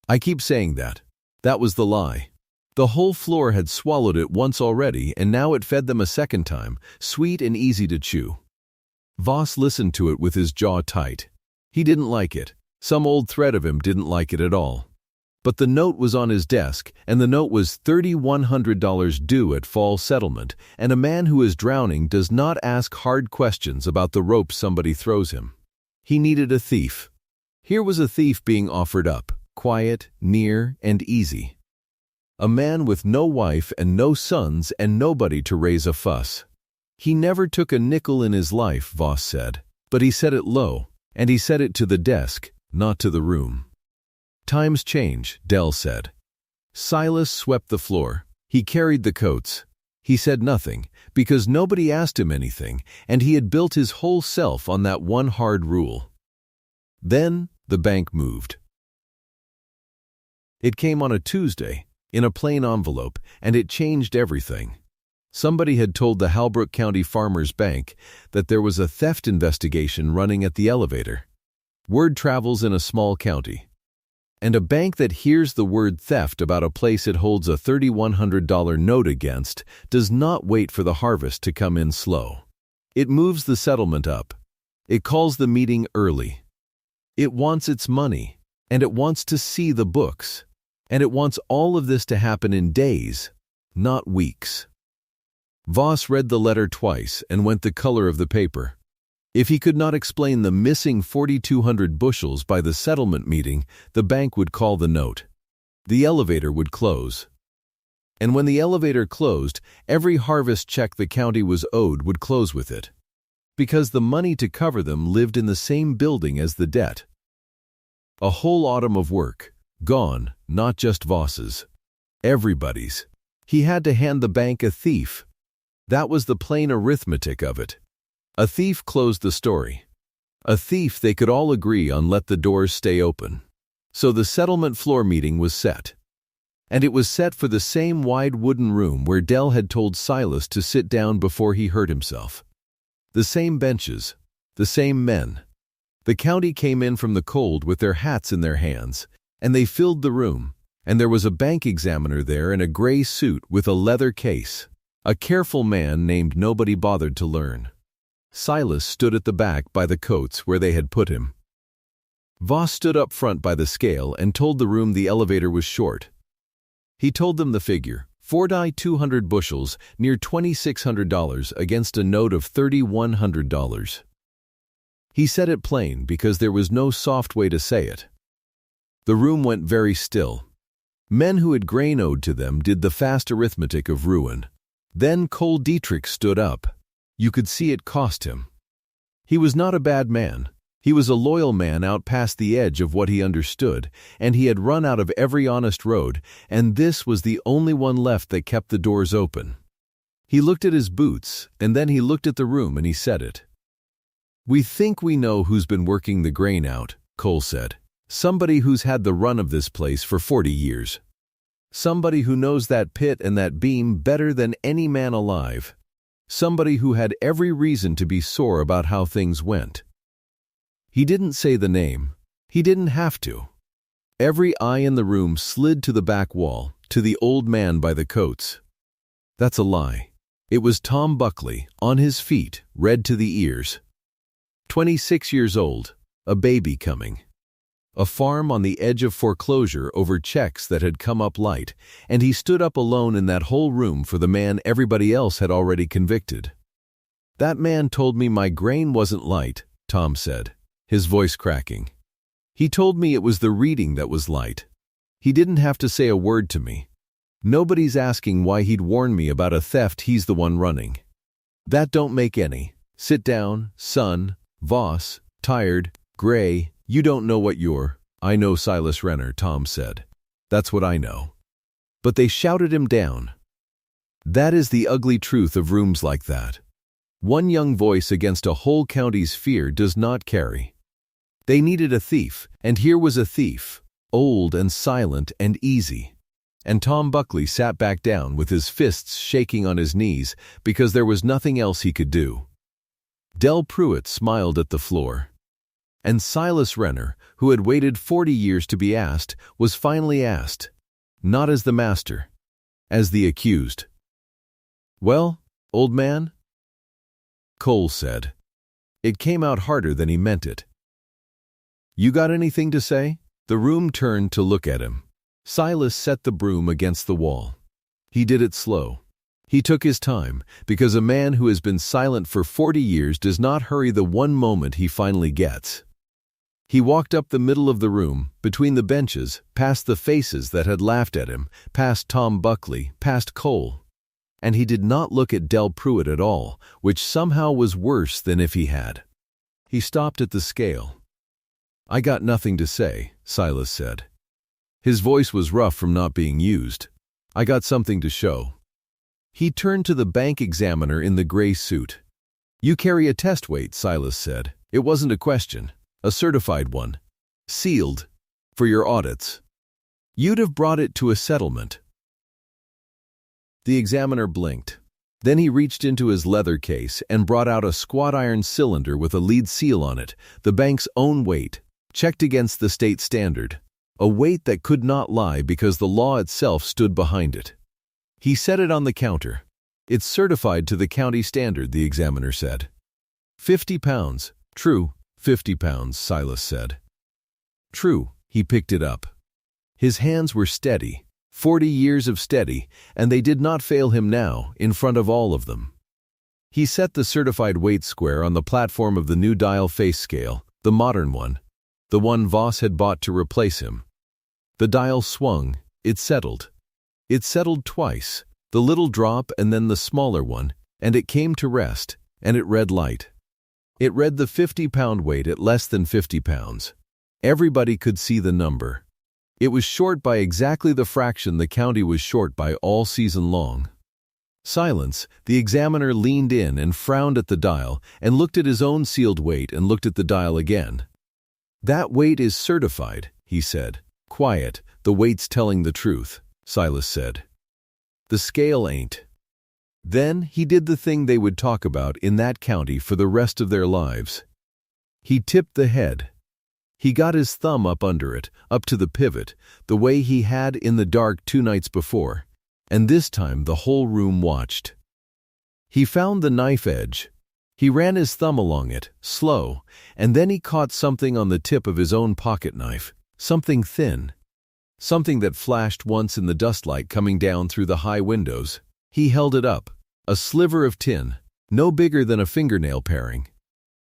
I keep saying that. That was the lie. The whole floor had swallowed it once already, and now it fed them a second time, sweet and easy to chew. Voss listened to it with his jaw tight. He didn't like it. Some old thread of him didn't like it at all. But the note was on his desk, and the note was $3,100 due at fall settlement, and a man who is drowning does not ask hard questions about the rope somebody throws him. He needed a thief. Here was a thief being offered up, quiet, near, and easy. A man with no wife and no sons and nobody to raise a fuss. He never took a nickel in his life, Voss said, but he said it low, and he said it to the desk, not to the room. Times change, Del said. Silas swept the floor. He carried the coats. He said nothing, because nobody asked him anything, and he had built his whole self on that one hard rule. Then the bank moved. It came on a Tuesday, in a plain envelope, and it changed everything. Somebody had told the Halbrook County Farmers Bank that there was a theft investigation running at the elevator. Word travels in a small county. And a bank that hears the word theft about a place it holds a $3,100 note against does not wait for the harvest to come in slow. It moves the settlement up. It calls the meeting early. It wants its money, and it wants to see the books, and it wants all of this to happen in days, not weeks. Voss read the letter twice and went the color of the paper. If he could not explain the missing 4,200 bushels by the settlement meeting, the bank would call the note. The elevator would close. And when the elevator closed, every harvest check the county was owed would close with it. Because the money to cover them lived in the same building as the debt. A whole autumn of work, gone, not just Voss's. Everybody's. He had to hand the bank a thief. That was the plain arithmetic of it. A thief closed the story. A thief they could all agree on let the doors stay open. So the settlement floor meeting was set. And it was set for the same wide wooden room where Del had told Silas to sit down before he hurt himself. The same benches, the same men. The county came in from the cold with their hats in their hands, and they filled the room, and there was a bank examiner there in a gray suit with a leather case, a careful man named Nobody Bothered to Learn. Silas stood at the back by the coats where they had put him. Voss stood up front by the scale and told the room the elevator was short. He told them the figure, 4,200 bushels, near $2,600 against a note of $3,100. He said it plain because there was no soft way to say it. The room went very still. Men who had grain owed to them did the fast arithmetic of ruin. Then Cole Dietrich stood up. You could see it cost him. He was not a bad man. He was a loyal man out past the edge of what he understood, and he had run out of every honest road, and this was the only one left that kept the doors open. He looked at his boots, and then he looked at the room and he said it. "We think we know who's been working the grain out," Cole said. "Somebody who's had the run of this place for 40 years. Somebody who knows that pit and that beam better than any man alive. Somebody who had every reason to be sore about how things went." He didn't say the name. He didn't have to. Every eye in the room slid to the back wall, to the old man by the coats. That's a lie. It was Tom Buckley, on his feet, red to the ears. 26 years old, a baby coming. A farm on the edge of foreclosure over checks that had come up light, and he stood up alone in that whole room for the man everybody else had already convicted. "That man told me my grain wasn't light," Tom said, his voice cracking. "He told me it was the reading that was light. He didn't have to say a word to me. Nobody's asking why he'd warn me about a theft he's the one running. That don't make any. Sit down, son, Voss, tired, gray, you don't know what you're." "I know Silas Renner," Tom said. "That's what I know." But they shouted him down. That is the ugly truth of rooms like that. One young voice against a whole county's fear does not carry. They needed a thief, and here was a thief, old and silent and easy. And Tom Buckley sat back down with his fists shaking on his knees because there was nothing else he could do. Del Pruitt smiled at the floor. And Silas Renner, who had waited 40 years to be asked, was finally asked, not as the master, as the accused. "Well, old man?" Cole said. It came out harder than he meant it. "You got anything to say?" The room turned to look at him. Silas set the broom against the wall. He did it slow. He took his time, because a man who has been silent for 40 years does not hurry the one moment he finally gets. He walked up the middle of the room, between the benches, past the faces that had laughed at him, past Tom Buckley, past Cole. And he did not look at Del Pruitt at all, which somehow was worse than if he had. He stopped at the scale. "I got nothing to say," Silas said. His voice was rough from not being used. "I got something to show." He turned to the bank examiner in the gray suit. "You carry a test weight," Silas said. "It wasn't a question. A certified one. Sealed. For your audits. You'd have brought it to a settlement." The examiner blinked. Then he reached into his leather case and brought out a squat iron cylinder with a lead seal on it, the bank's own weight, checked against the state standard. A weight that could not lie because the law itself stood behind it. He set it on the counter. "It's certified to the county standard," the examiner said. 50 pounds. "True, 50 pounds, Silas said. "True." He picked it up. His hands were steady, 40 years of steady, and they did not fail him now, in front of all of them. He set the certified weight square on the platform of the new dial face scale, the modern one, the one Voss had bought to replace him. The dial swung. It settled. It settled twice, the little drop and then the smaller one, and it came to rest, and it read light. It read the 50-pound weight at less than 50 pounds. Everybody could see the number. It was short by exactly the fraction the county was short by all season long. Silence. The examiner leaned in and frowned at the dial and looked at his own sealed weight and looked at the dial again. "That weight is certified," he said. "Quiet, the weight's telling the truth," Silas said. "The scale ain't." Then he did the thing they would talk about in that county for the rest of their lives. He tipped the head. He got his thumb up under it, up to the pivot, the way he had in the dark 2 nights before, and this time the whole room watched. He found the knife edge. He ran his thumb along it, slow, and then he caught something on the tip of his own pocket knife, something thin. Something that flashed once in the dustlight coming down through the high windows. He held it up, a sliver of tin, no bigger than a fingernail paring.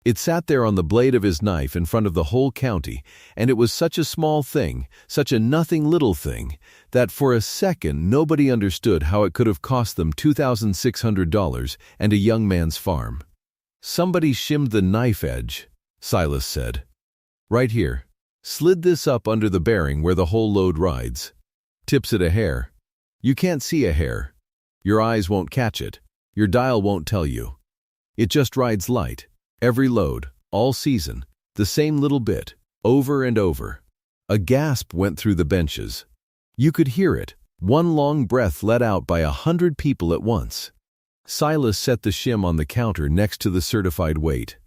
It sat there on the blade of his knife in front of the whole county, and it was such a small thing, such a nothing little thing, that for a second nobody understood how it could have cost them $2,600 and a young man's farm. Somebody shimmed the knife edge, Silas said. Right here. Slid this up under the bearing where the whole load rides. Tips it a hair. You can't see a hair. Your eyes won't catch it. Your dial won't tell you. It just rides light. Every load, all season, the same little bit, over and over. A gasp went through the benches. You could hear it, one long breath let out by 100 people at once. Silas set the shim on the counter next to the certified weight.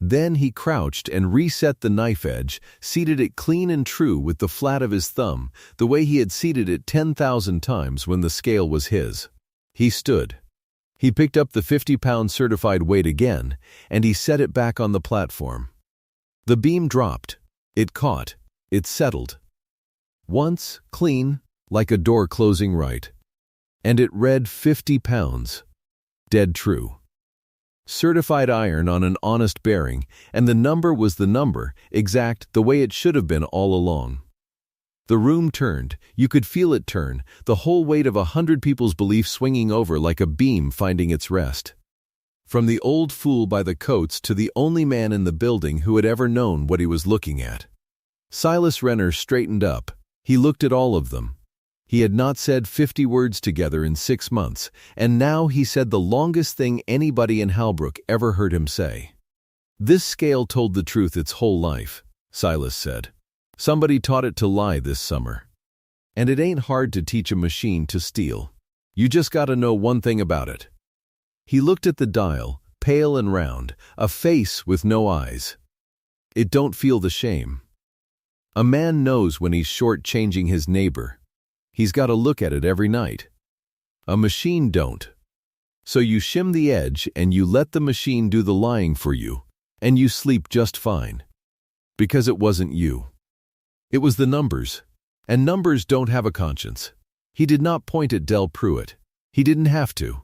Then he crouched and reset the knife edge, seated it clean and true with the flat of his thumb, the way he had seated it 10,000 times when the scale was his. He stood. He picked up the 50-pound certified weight again, and he set it back on the platform. The beam dropped. It caught. It settled. Once, clean, like a door closing right. And it read 50 pounds. Dead true. Certified iron on an honest bearing, and the number was the number, exact, the way it should have been all along. The room turned. You could feel it turn, the whole weight of 100 people's belief swinging over like a beam finding its rest. From the old fool by the coats to the only man in the building who had ever known what he was looking at. Silas Renner straightened up. He looked at all of them. He had not said 50 words together in 6 months, and now he said the longest thing anybody in Halbrook ever heard him say. This scale told the truth its whole life, Silas said. Somebody taught it to lie this summer. And it ain't hard to teach a machine to steal. You just gotta know one thing about it. He looked at the dial, pale and round, a face with no eyes. It don't feel the shame. A man knows when he's short-changing his neighbor. He's got to look at it every night. A machine don't. So you shim the edge and you let the machine do the lying for you, and you sleep just fine. Because it wasn't you. It was the numbers. And numbers don't have a conscience. He did not point at Del Pruitt. He didn't have to.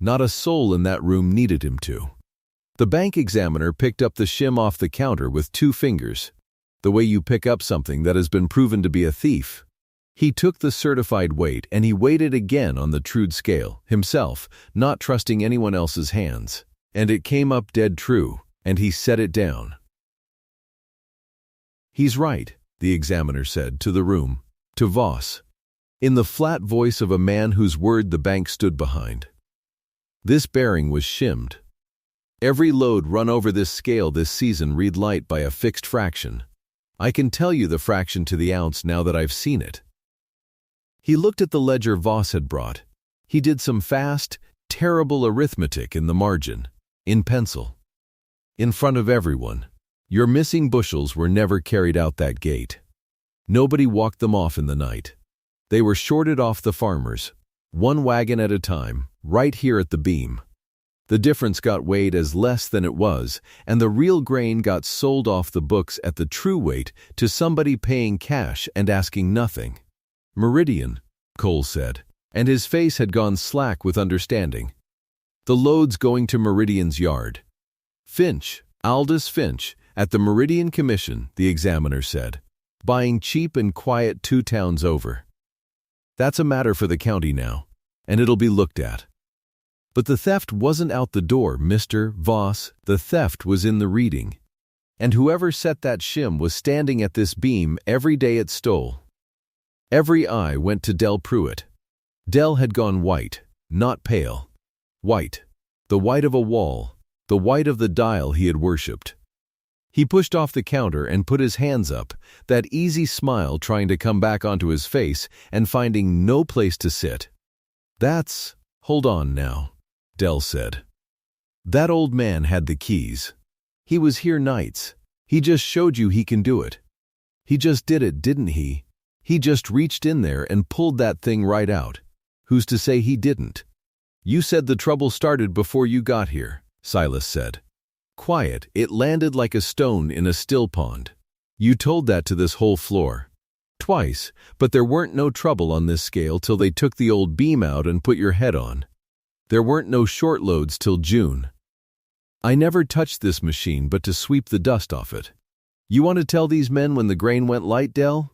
Not a soul in that room needed him to. The bank examiner picked up the shim off the counter with 2 fingers, the way you pick up something that has been proven to be a thief. He took the certified weight and he weighed it again on the trued scale, himself, not trusting anyone else's hands. And it came up dead true, and he set it down. He's right, the examiner said to the room, to Voss, in the flat voice of a man whose word the bank stood behind. This bearing was shimmed. Every load run over this scale this season read light by a fixed fraction. I can tell you the fraction to the ounce now that I've seen it. He looked at the ledger Voss had brought. He did some fast, terrible arithmetic in the margin, in pencil. In front of everyone. Your missing bushels were never carried out that gate. Nobody walked them off in the night. They were shorted off the farmers, one wagon at a time, right here at the beam. The difference got weighed as less than it was, and the real grain got sold off the books at the true weight to somebody paying cash and asking nothing. Meridian, Cole said, and his face had gone slack with understanding. The load's going to Meridian's yard. Finch, Aldous Finch, at the Meridian Commission, the examiner said, buying cheap and quiet 2 towns over. That's a matter for the county now, and it'll be looked at. But the theft wasn't out the door, Mr. Voss. The theft was in the reading. And whoever set that shim was standing at this beam every day it stole. Every eye went to Del Pruitt. Del had gone white, not pale. White. The white of a wall. The white of the dial he had worshipped. He pushed off the counter and put his hands up, that easy smile trying to come back onto his face and finding no place to sit. Hold on now, Del said. That old man had the keys. He was here nights. He just showed you he can do it. He just did it, didn't he? He just reached in there and pulled that thing right out. Who's to say he didn't? You said the trouble started before you got here, Silas said. Quiet, it landed like a stone in a still pond. You told that to this whole floor. Twice, but there weren't no trouble on this scale till they took the old beam out and put your head on. There weren't no short loads till June. I never touched this machine but to sweep the dust off it. You want to tell these men when the grain went light, Del?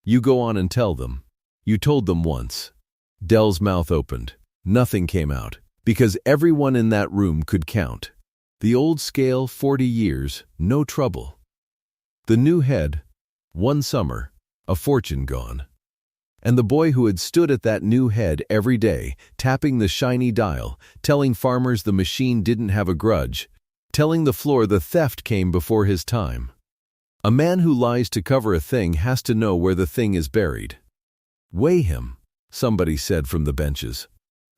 You go on and tell them. You told them once. Del's mouth opened. Nothing came out, because everyone in that room could count. The old scale, 40 years, no trouble. The new head, one summer, a fortune gone. And the boy who had stood at that new head every day, tapping the shiny dial, telling farmers the machine didn't have a grudge, telling the floor the theft came before his time. A man who lies to cover a thing has to know where the thing is buried. Weigh him, somebody said from the benches.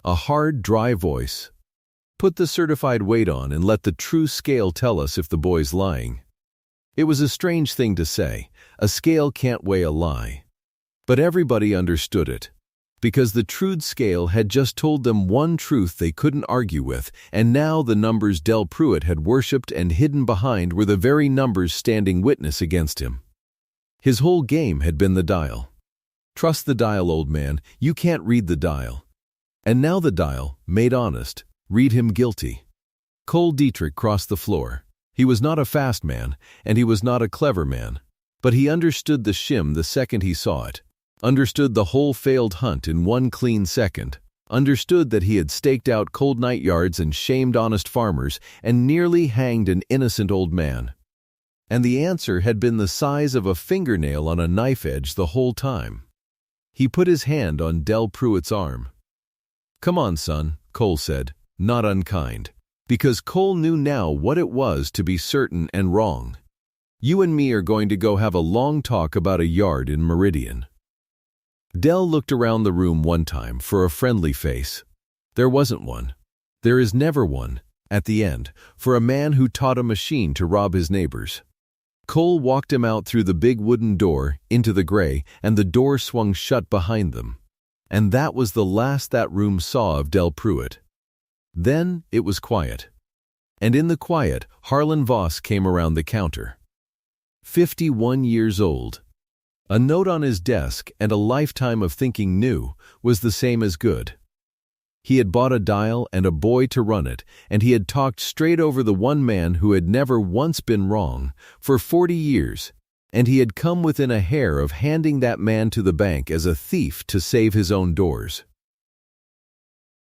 A hard, dry voice. Put the certified weight on and let the true scale tell us if the boy's lying. It was a strange thing to say. A scale can't weigh a lie. But everybody understood it, because the truth scale had just told them one truth they couldn't argue with, and now the numbers Del Pruitt had worshipped and hidden behind were the very numbers standing witness against him. His whole game had been the dial. Trust the dial, old man, you can't read the dial. And now the dial, made honest, read him guilty. Cole Dietrich crossed the floor. He was not a fast man, and he was not a clever man, but he understood the shim the second he saw it. Understood the whole failed hunt in one clean second, understood that he had staked out cold night yards and shamed honest farmers and nearly hanged an innocent old man. And the answer had been the size of a fingernail on a knife edge the whole time. He put his hand on Del Pruitt's arm. "Come on, son," Cole said, not unkind, because Cole knew now what it was to be certain and wrong. "You and me are going to go have a long talk about a yard in Meridian." Del looked around the room one time for a friendly face. There wasn't one. There is never one, at the end, for a man who taught a machine to rob his neighbors. Cole walked him out through the big wooden door, into the gray, and the door swung shut behind them. And that was the last that room saw of Del Pruitt. Then it was quiet. And in the quiet, Harlan Voss came around the counter. 51 years old. A note on his desk and a lifetime of thinking new was the same as good. He had bought a dial and a boy to run it, and he had talked straight over the one man who had never once been wrong for 40 years, and he had come within a hair of handing that man to the bank as a thief to save his own doors.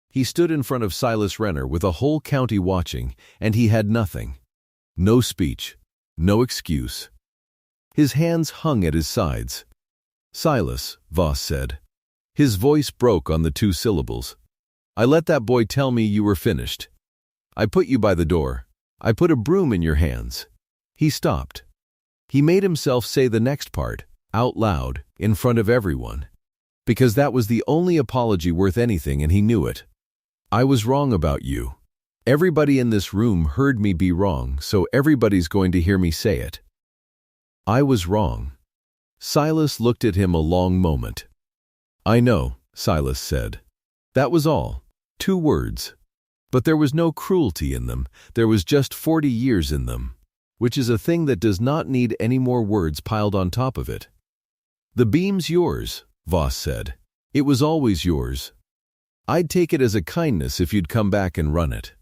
He stood in front of Silas Renner with a whole county watching, and he had nothing. No speech, no excuse. His hands hung at his sides. "Silas," Voss said. His voice broke on the two syllables. "I let that boy tell me you were finished. I put you by the door. I put a broom in your hands." He stopped. He made himself say the next part, out loud, in front of everyone, because that was the only apology worth anything, and he knew it. "I was wrong about you. Everybody in this room heard me be wrong, so everybody's going to hear me say it. I was wrong." Silas looked at him a long moment. "I know," Silas said. That was all. 2 words. But there was no cruelty in them. There was just 40 years in them, which is a thing that does not need any more words piled on top of it. "The beam's yours," Voss said. "It was always yours. I'd take it as a kindness if you'd come back and run it.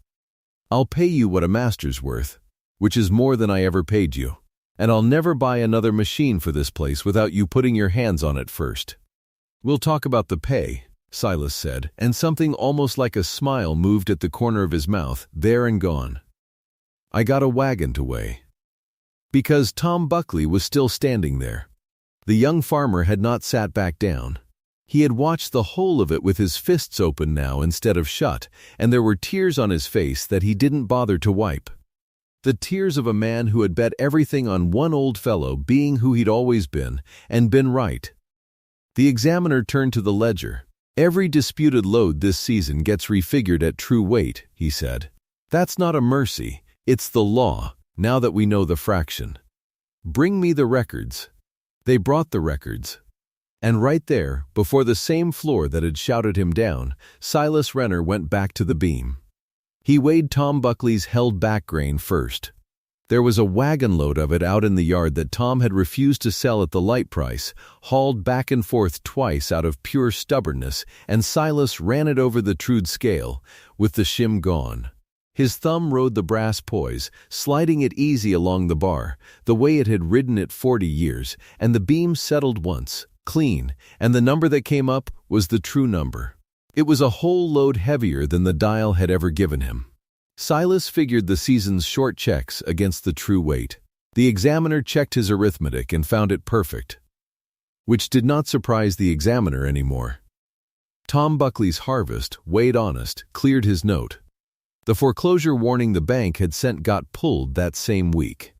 I'll pay you what a master's worth, which is more than I ever paid you. And I'll never buy another machine for this place without you putting your hands on it first." "We'll talk about the pay," Silas said, and something almost like a smile moved at the corner of his mouth, there and gone. "I got a wagon to weigh." Because Tom Buckley was still standing there. The young farmer had not sat back down. He had watched the whole of it with his fists open now instead of shut, and there were tears on his face that he didn't bother to wipe. The tears of a man who had bet everything on one old fellow being who he'd always been, and been right. The examiner turned to the ledger. "Every disputed load this season gets refigured at true weight," he said. "That's not a mercy, it's the law, now that we know the fraction. Bring me the records." They brought the records. And right there, before the same floor that had shouted him down, Silas Renner went back to the beam. He weighed Tom Buckley's held-back grain first. There was a wagon load of it out in the yard that Tom had refused to sell at the light price, hauled back and forth twice out of pure stubbornness, and Silas ran it over the trude scale, with the shim gone. His thumb rode the brass poise, sliding it easy along the bar, the way it had ridden it 40 years, and the beam settled once, clean, and the number that came up was the true number. It was a whole load heavier than the dial had ever given him. Silas figured the season's short checks against the true weight. The examiner checked his arithmetic and found it perfect, which did not surprise the examiner anymore. Tom Buckley's harvest, weighed honest, cleared his note. The foreclosure warning the bank had sent got pulled that same week.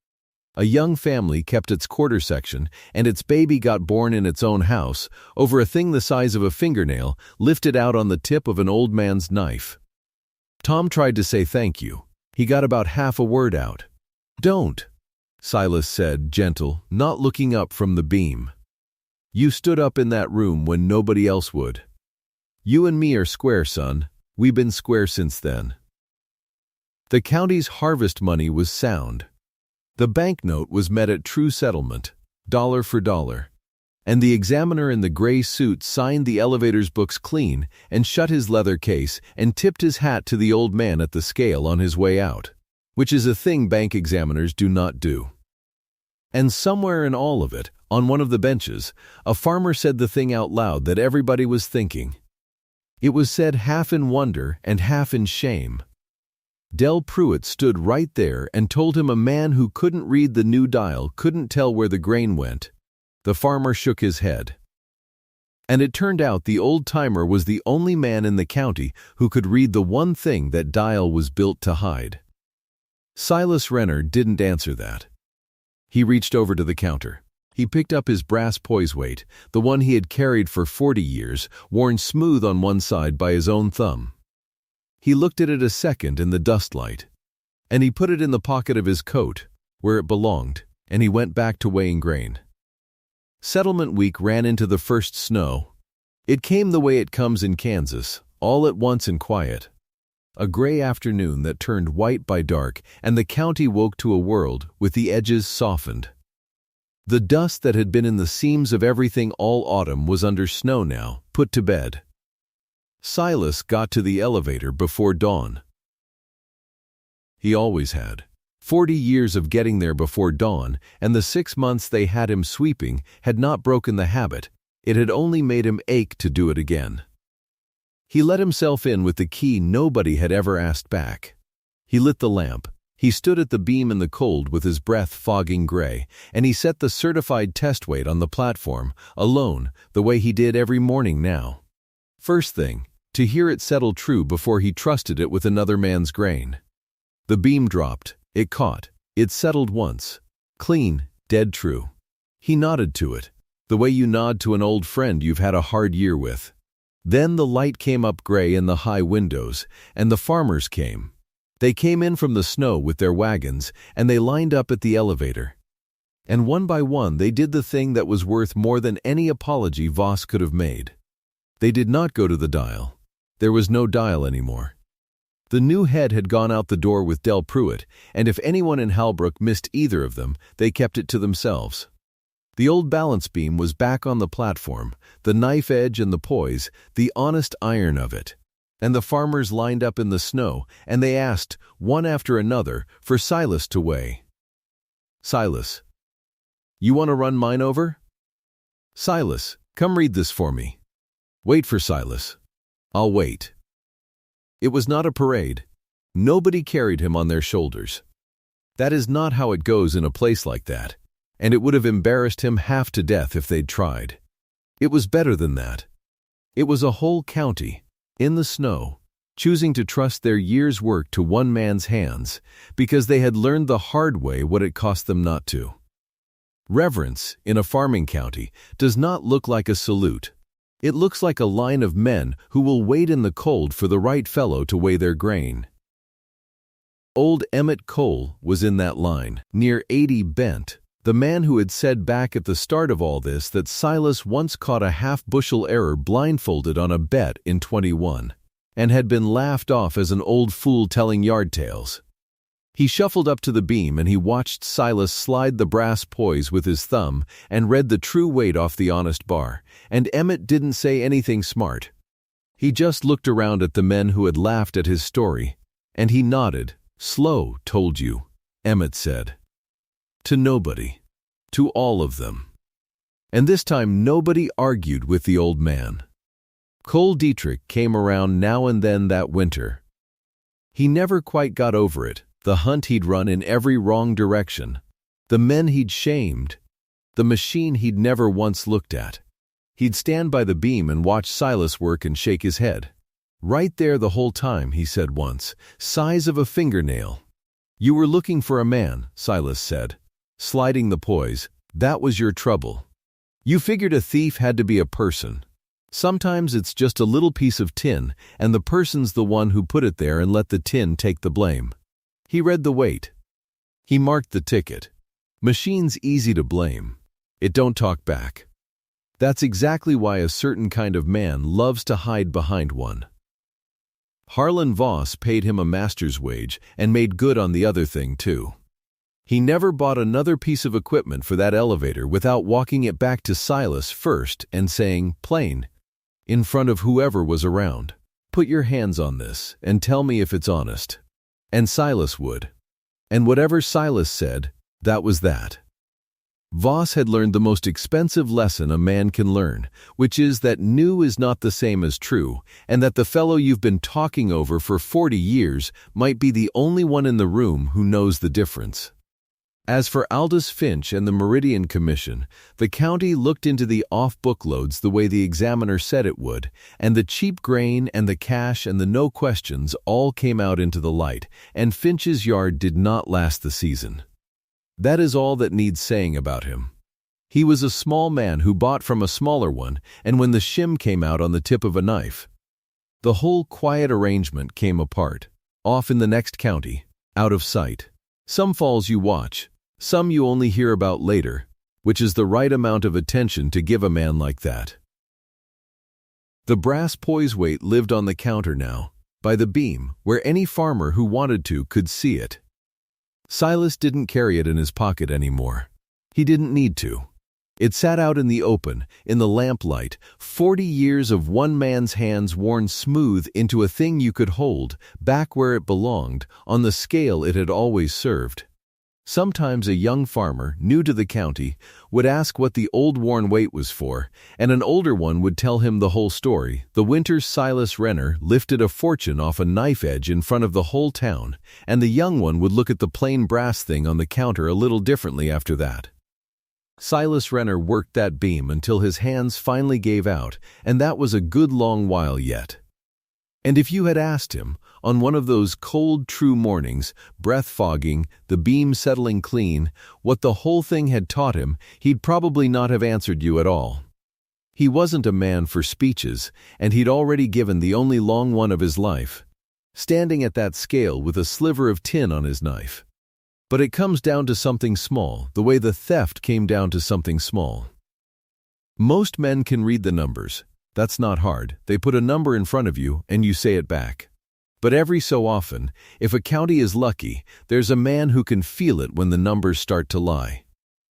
A young family kept its quarter section, and its baby got born in its own house over a thing the size of a fingernail lifted out on the tip of an old man's knife. Tom tried to say thank you. He got about half a word out. "Don't," Silas said, gentle, not looking up from the beam. "You stood up in that room when nobody else would. You and me are square, son. We've been square since then." The county's harvest money was sound. The banknote was met at true settlement, dollar for dollar, and the examiner in the gray suit signed the elevator's books clean and shut his leather case and tipped his hat to the old man at the scale on his way out, which is a thing bank examiners do not do. And somewhere in all of it, on one of the benches, a farmer said the thing out loud that everybody was thinking. It was said half in wonder and half in shame. Del Pruitt stood right there and told him a man who couldn't read the new dial couldn't tell where the grain went. The farmer shook his head. And it turned out the old-timer was the only man in the county who could read the one thing that dial was built to hide. Silas Renner didn't answer that. He reached over to the counter. He picked up his brass poise weight, the one he had carried for 40 years, worn smooth on one side by his own thumb. He looked at it a second in the dust light, and he put it in the pocket of his coat, where it belonged, and he went back to weighing grain. Settlement week ran into the first snow. It came the way it comes in Kansas, all at once and quiet. A gray afternoon that turned white by dark, and the county woke to a world with the edges softened. The dust that had been in the seams of everything all autumn was under snow now, put to bed. Silas got to the elevator before dawn. He always had. 40 years of getting there before dawn, and the 6 months they had him sweeping had not broken the habit. It had only made him ache to do it again. He let himself in with the key nobody had ever asked back. He lit the lamp. He stood at the beam in the cold with his breath fogging gray, and he set the certified test weight on the platform, alone, the way he did every morning now. First thing, to hear it settle true before he trusted it with another man's grain. The beam dropped. It caught. It settled once. Clean, dead true. He nodded to it, the way you nod to an old friend you've had a hard year with. Then the light came up gray in the high windows, and the farmers came. They came in from the snow with their wagons, and they lined up at the elevator. And one by one they did the thing that was worth more than any apology Voss could have made. They did not go to the dial. There was no dial anymore. The new head had gone out the door with Del Pruitt, and if anyone in Halbrook missed either of them, they kept it to themselves. The old balance beam was back on the platform, the knife edge and the poise, the honest iron of it. And the farmers lined up in the snow, and they asked, one after another, for Silas to weigh. "Silas, you want to run mine over? Silas, come read this for me." "Wait for Silas." "I'll wait." It was not a parade. Nobody carried him on their shoulders. That is not how it goes in a place like that, and it would have embarrassed him half to death if they'd tried. It was better than that. It was a whole county, in the snow, choosing to trust their year's work to one man's hands because they had learned the hard way what it cost them not to. Reverence, in a farming county, does not look like a salute. It looks like a line of men who will wait in the cold for the right fellow to weigh their grain. Old Emmett Cole was in that line, near 80 bent, the man who had said back at the start of all this that Silas once caught a half-bushel error blindfolded on a bet in 21, and had been laughed off as an old fool telling yard tales. He shuffled up to the beam and he watched Silas slide the brass poise with his thumb and read the true weight off the honest bar, and Emmett didn't say anything smart. He just looked around at the men who had laughed at his story, and he nodded. "Slow, told you," Emmett said. To nobody. To all of them. And this time nobody argued with the old man. Cole Dietrich came around now and then that winter. He never quite got over it, the hunt he'd run in every wrong direction, the men he'd shamed, the machine he'd never once looked at. He'd stand by the beam and watch Silas work and shake his head. "Right there the whole time," he said once, "size of a fingernail." "You were looking for a man," Silas said, sliding the poise. "That was your trouble. You figured a thief had to be a person. Sometimes it's just a little piece of tin, and the person's the one who put it there and let the tin take the blame." He read the weight. He marked the ticket. Machine's easy to blame. It don't talk back. That's exactly why a certain kind of man loves to hide behind one. Harlan Voss paid him a master's wage and made good on the other thing too. He never bought another piece of equipment for that elevator without walking it back to Silas first and saying, plain, in front of whoever was around, "Put your hands on this and tell me if it's honest." And Silas would. And whatever Silas said, that was that. Voss had learned the most expensive lesson a man can learn, which is that new is not the same as true, and that the fellow you've been talking over for 40 years might be the only one in the room who knows the difference. As for Aldous Finch and the Meridian Commission, the county looked into the off-book loads the way the examiner said it would, and the cheap grain and the cash and the no questions all came out into the light, and Finch's yard did not last the season. That is all that needs saying about him. He was a small man who bought from a smaller one, and when the shim came out on the tip of a knife, the whole quiet arrangement came apart, off in the next county, out of sight. Some falls you watch, some you only hear about later, which is the right amount of attention to give a man like that. The brass poise weight lived on the counter now, by the beam, where any farmer who wanted to could see it. Silas didn't carry it in his pocket anymore. He didn't need to. It sat out in the open, in the lamplight, 40 years of one man's hands worn smooth into a thing you could hold, back where it belonged, on the scale it had always served. Sometimes a young farmer, new to the county, would ask what the old worn weight was for, and an older one would tell him the whole story. The winter's Silas Renner lifted a fortune off a knife edge in front of the whole town, and the young one would look at the plain brass thing on the counter a little differently after that. Silas Renner worked that beam until his hands finally gave out, and that was a good long while yet. And if you had asked him, on one of those cold, true mornings, breath fogging, the beam settling clean, what the whole thing had taught him, he'd probably not have answered you at all. He wasn't a man for speeches, and he'd already given the only long one of his life, standing at that scale with a sliver of tin on his knife. But it comes down to something small, the way the theft came down to something small. Most men can read the numbers. That's not hard. They put a number in front of you, and you say it back. But every so often, if a county is lucky, there's a man who can feel it when the numbers start to lie.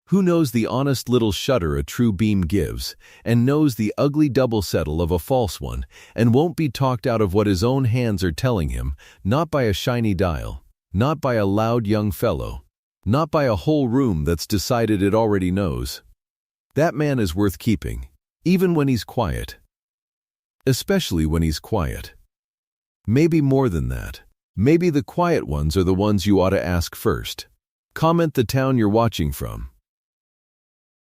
Who knows the honest little shudder a true beam gives, and knows the ugly double settle of a false one, and won't be talked out of what his own hands are telling him, not by a shiny dial, not by a loud young fellow, not by a whole room that's decided it already knows. That man is worth keeping, even when he's quiet. Especially when he's quiet. Maybe more than that. Maybe the quiet ones are the ones you ought to ask first. Comment the town you're watching from.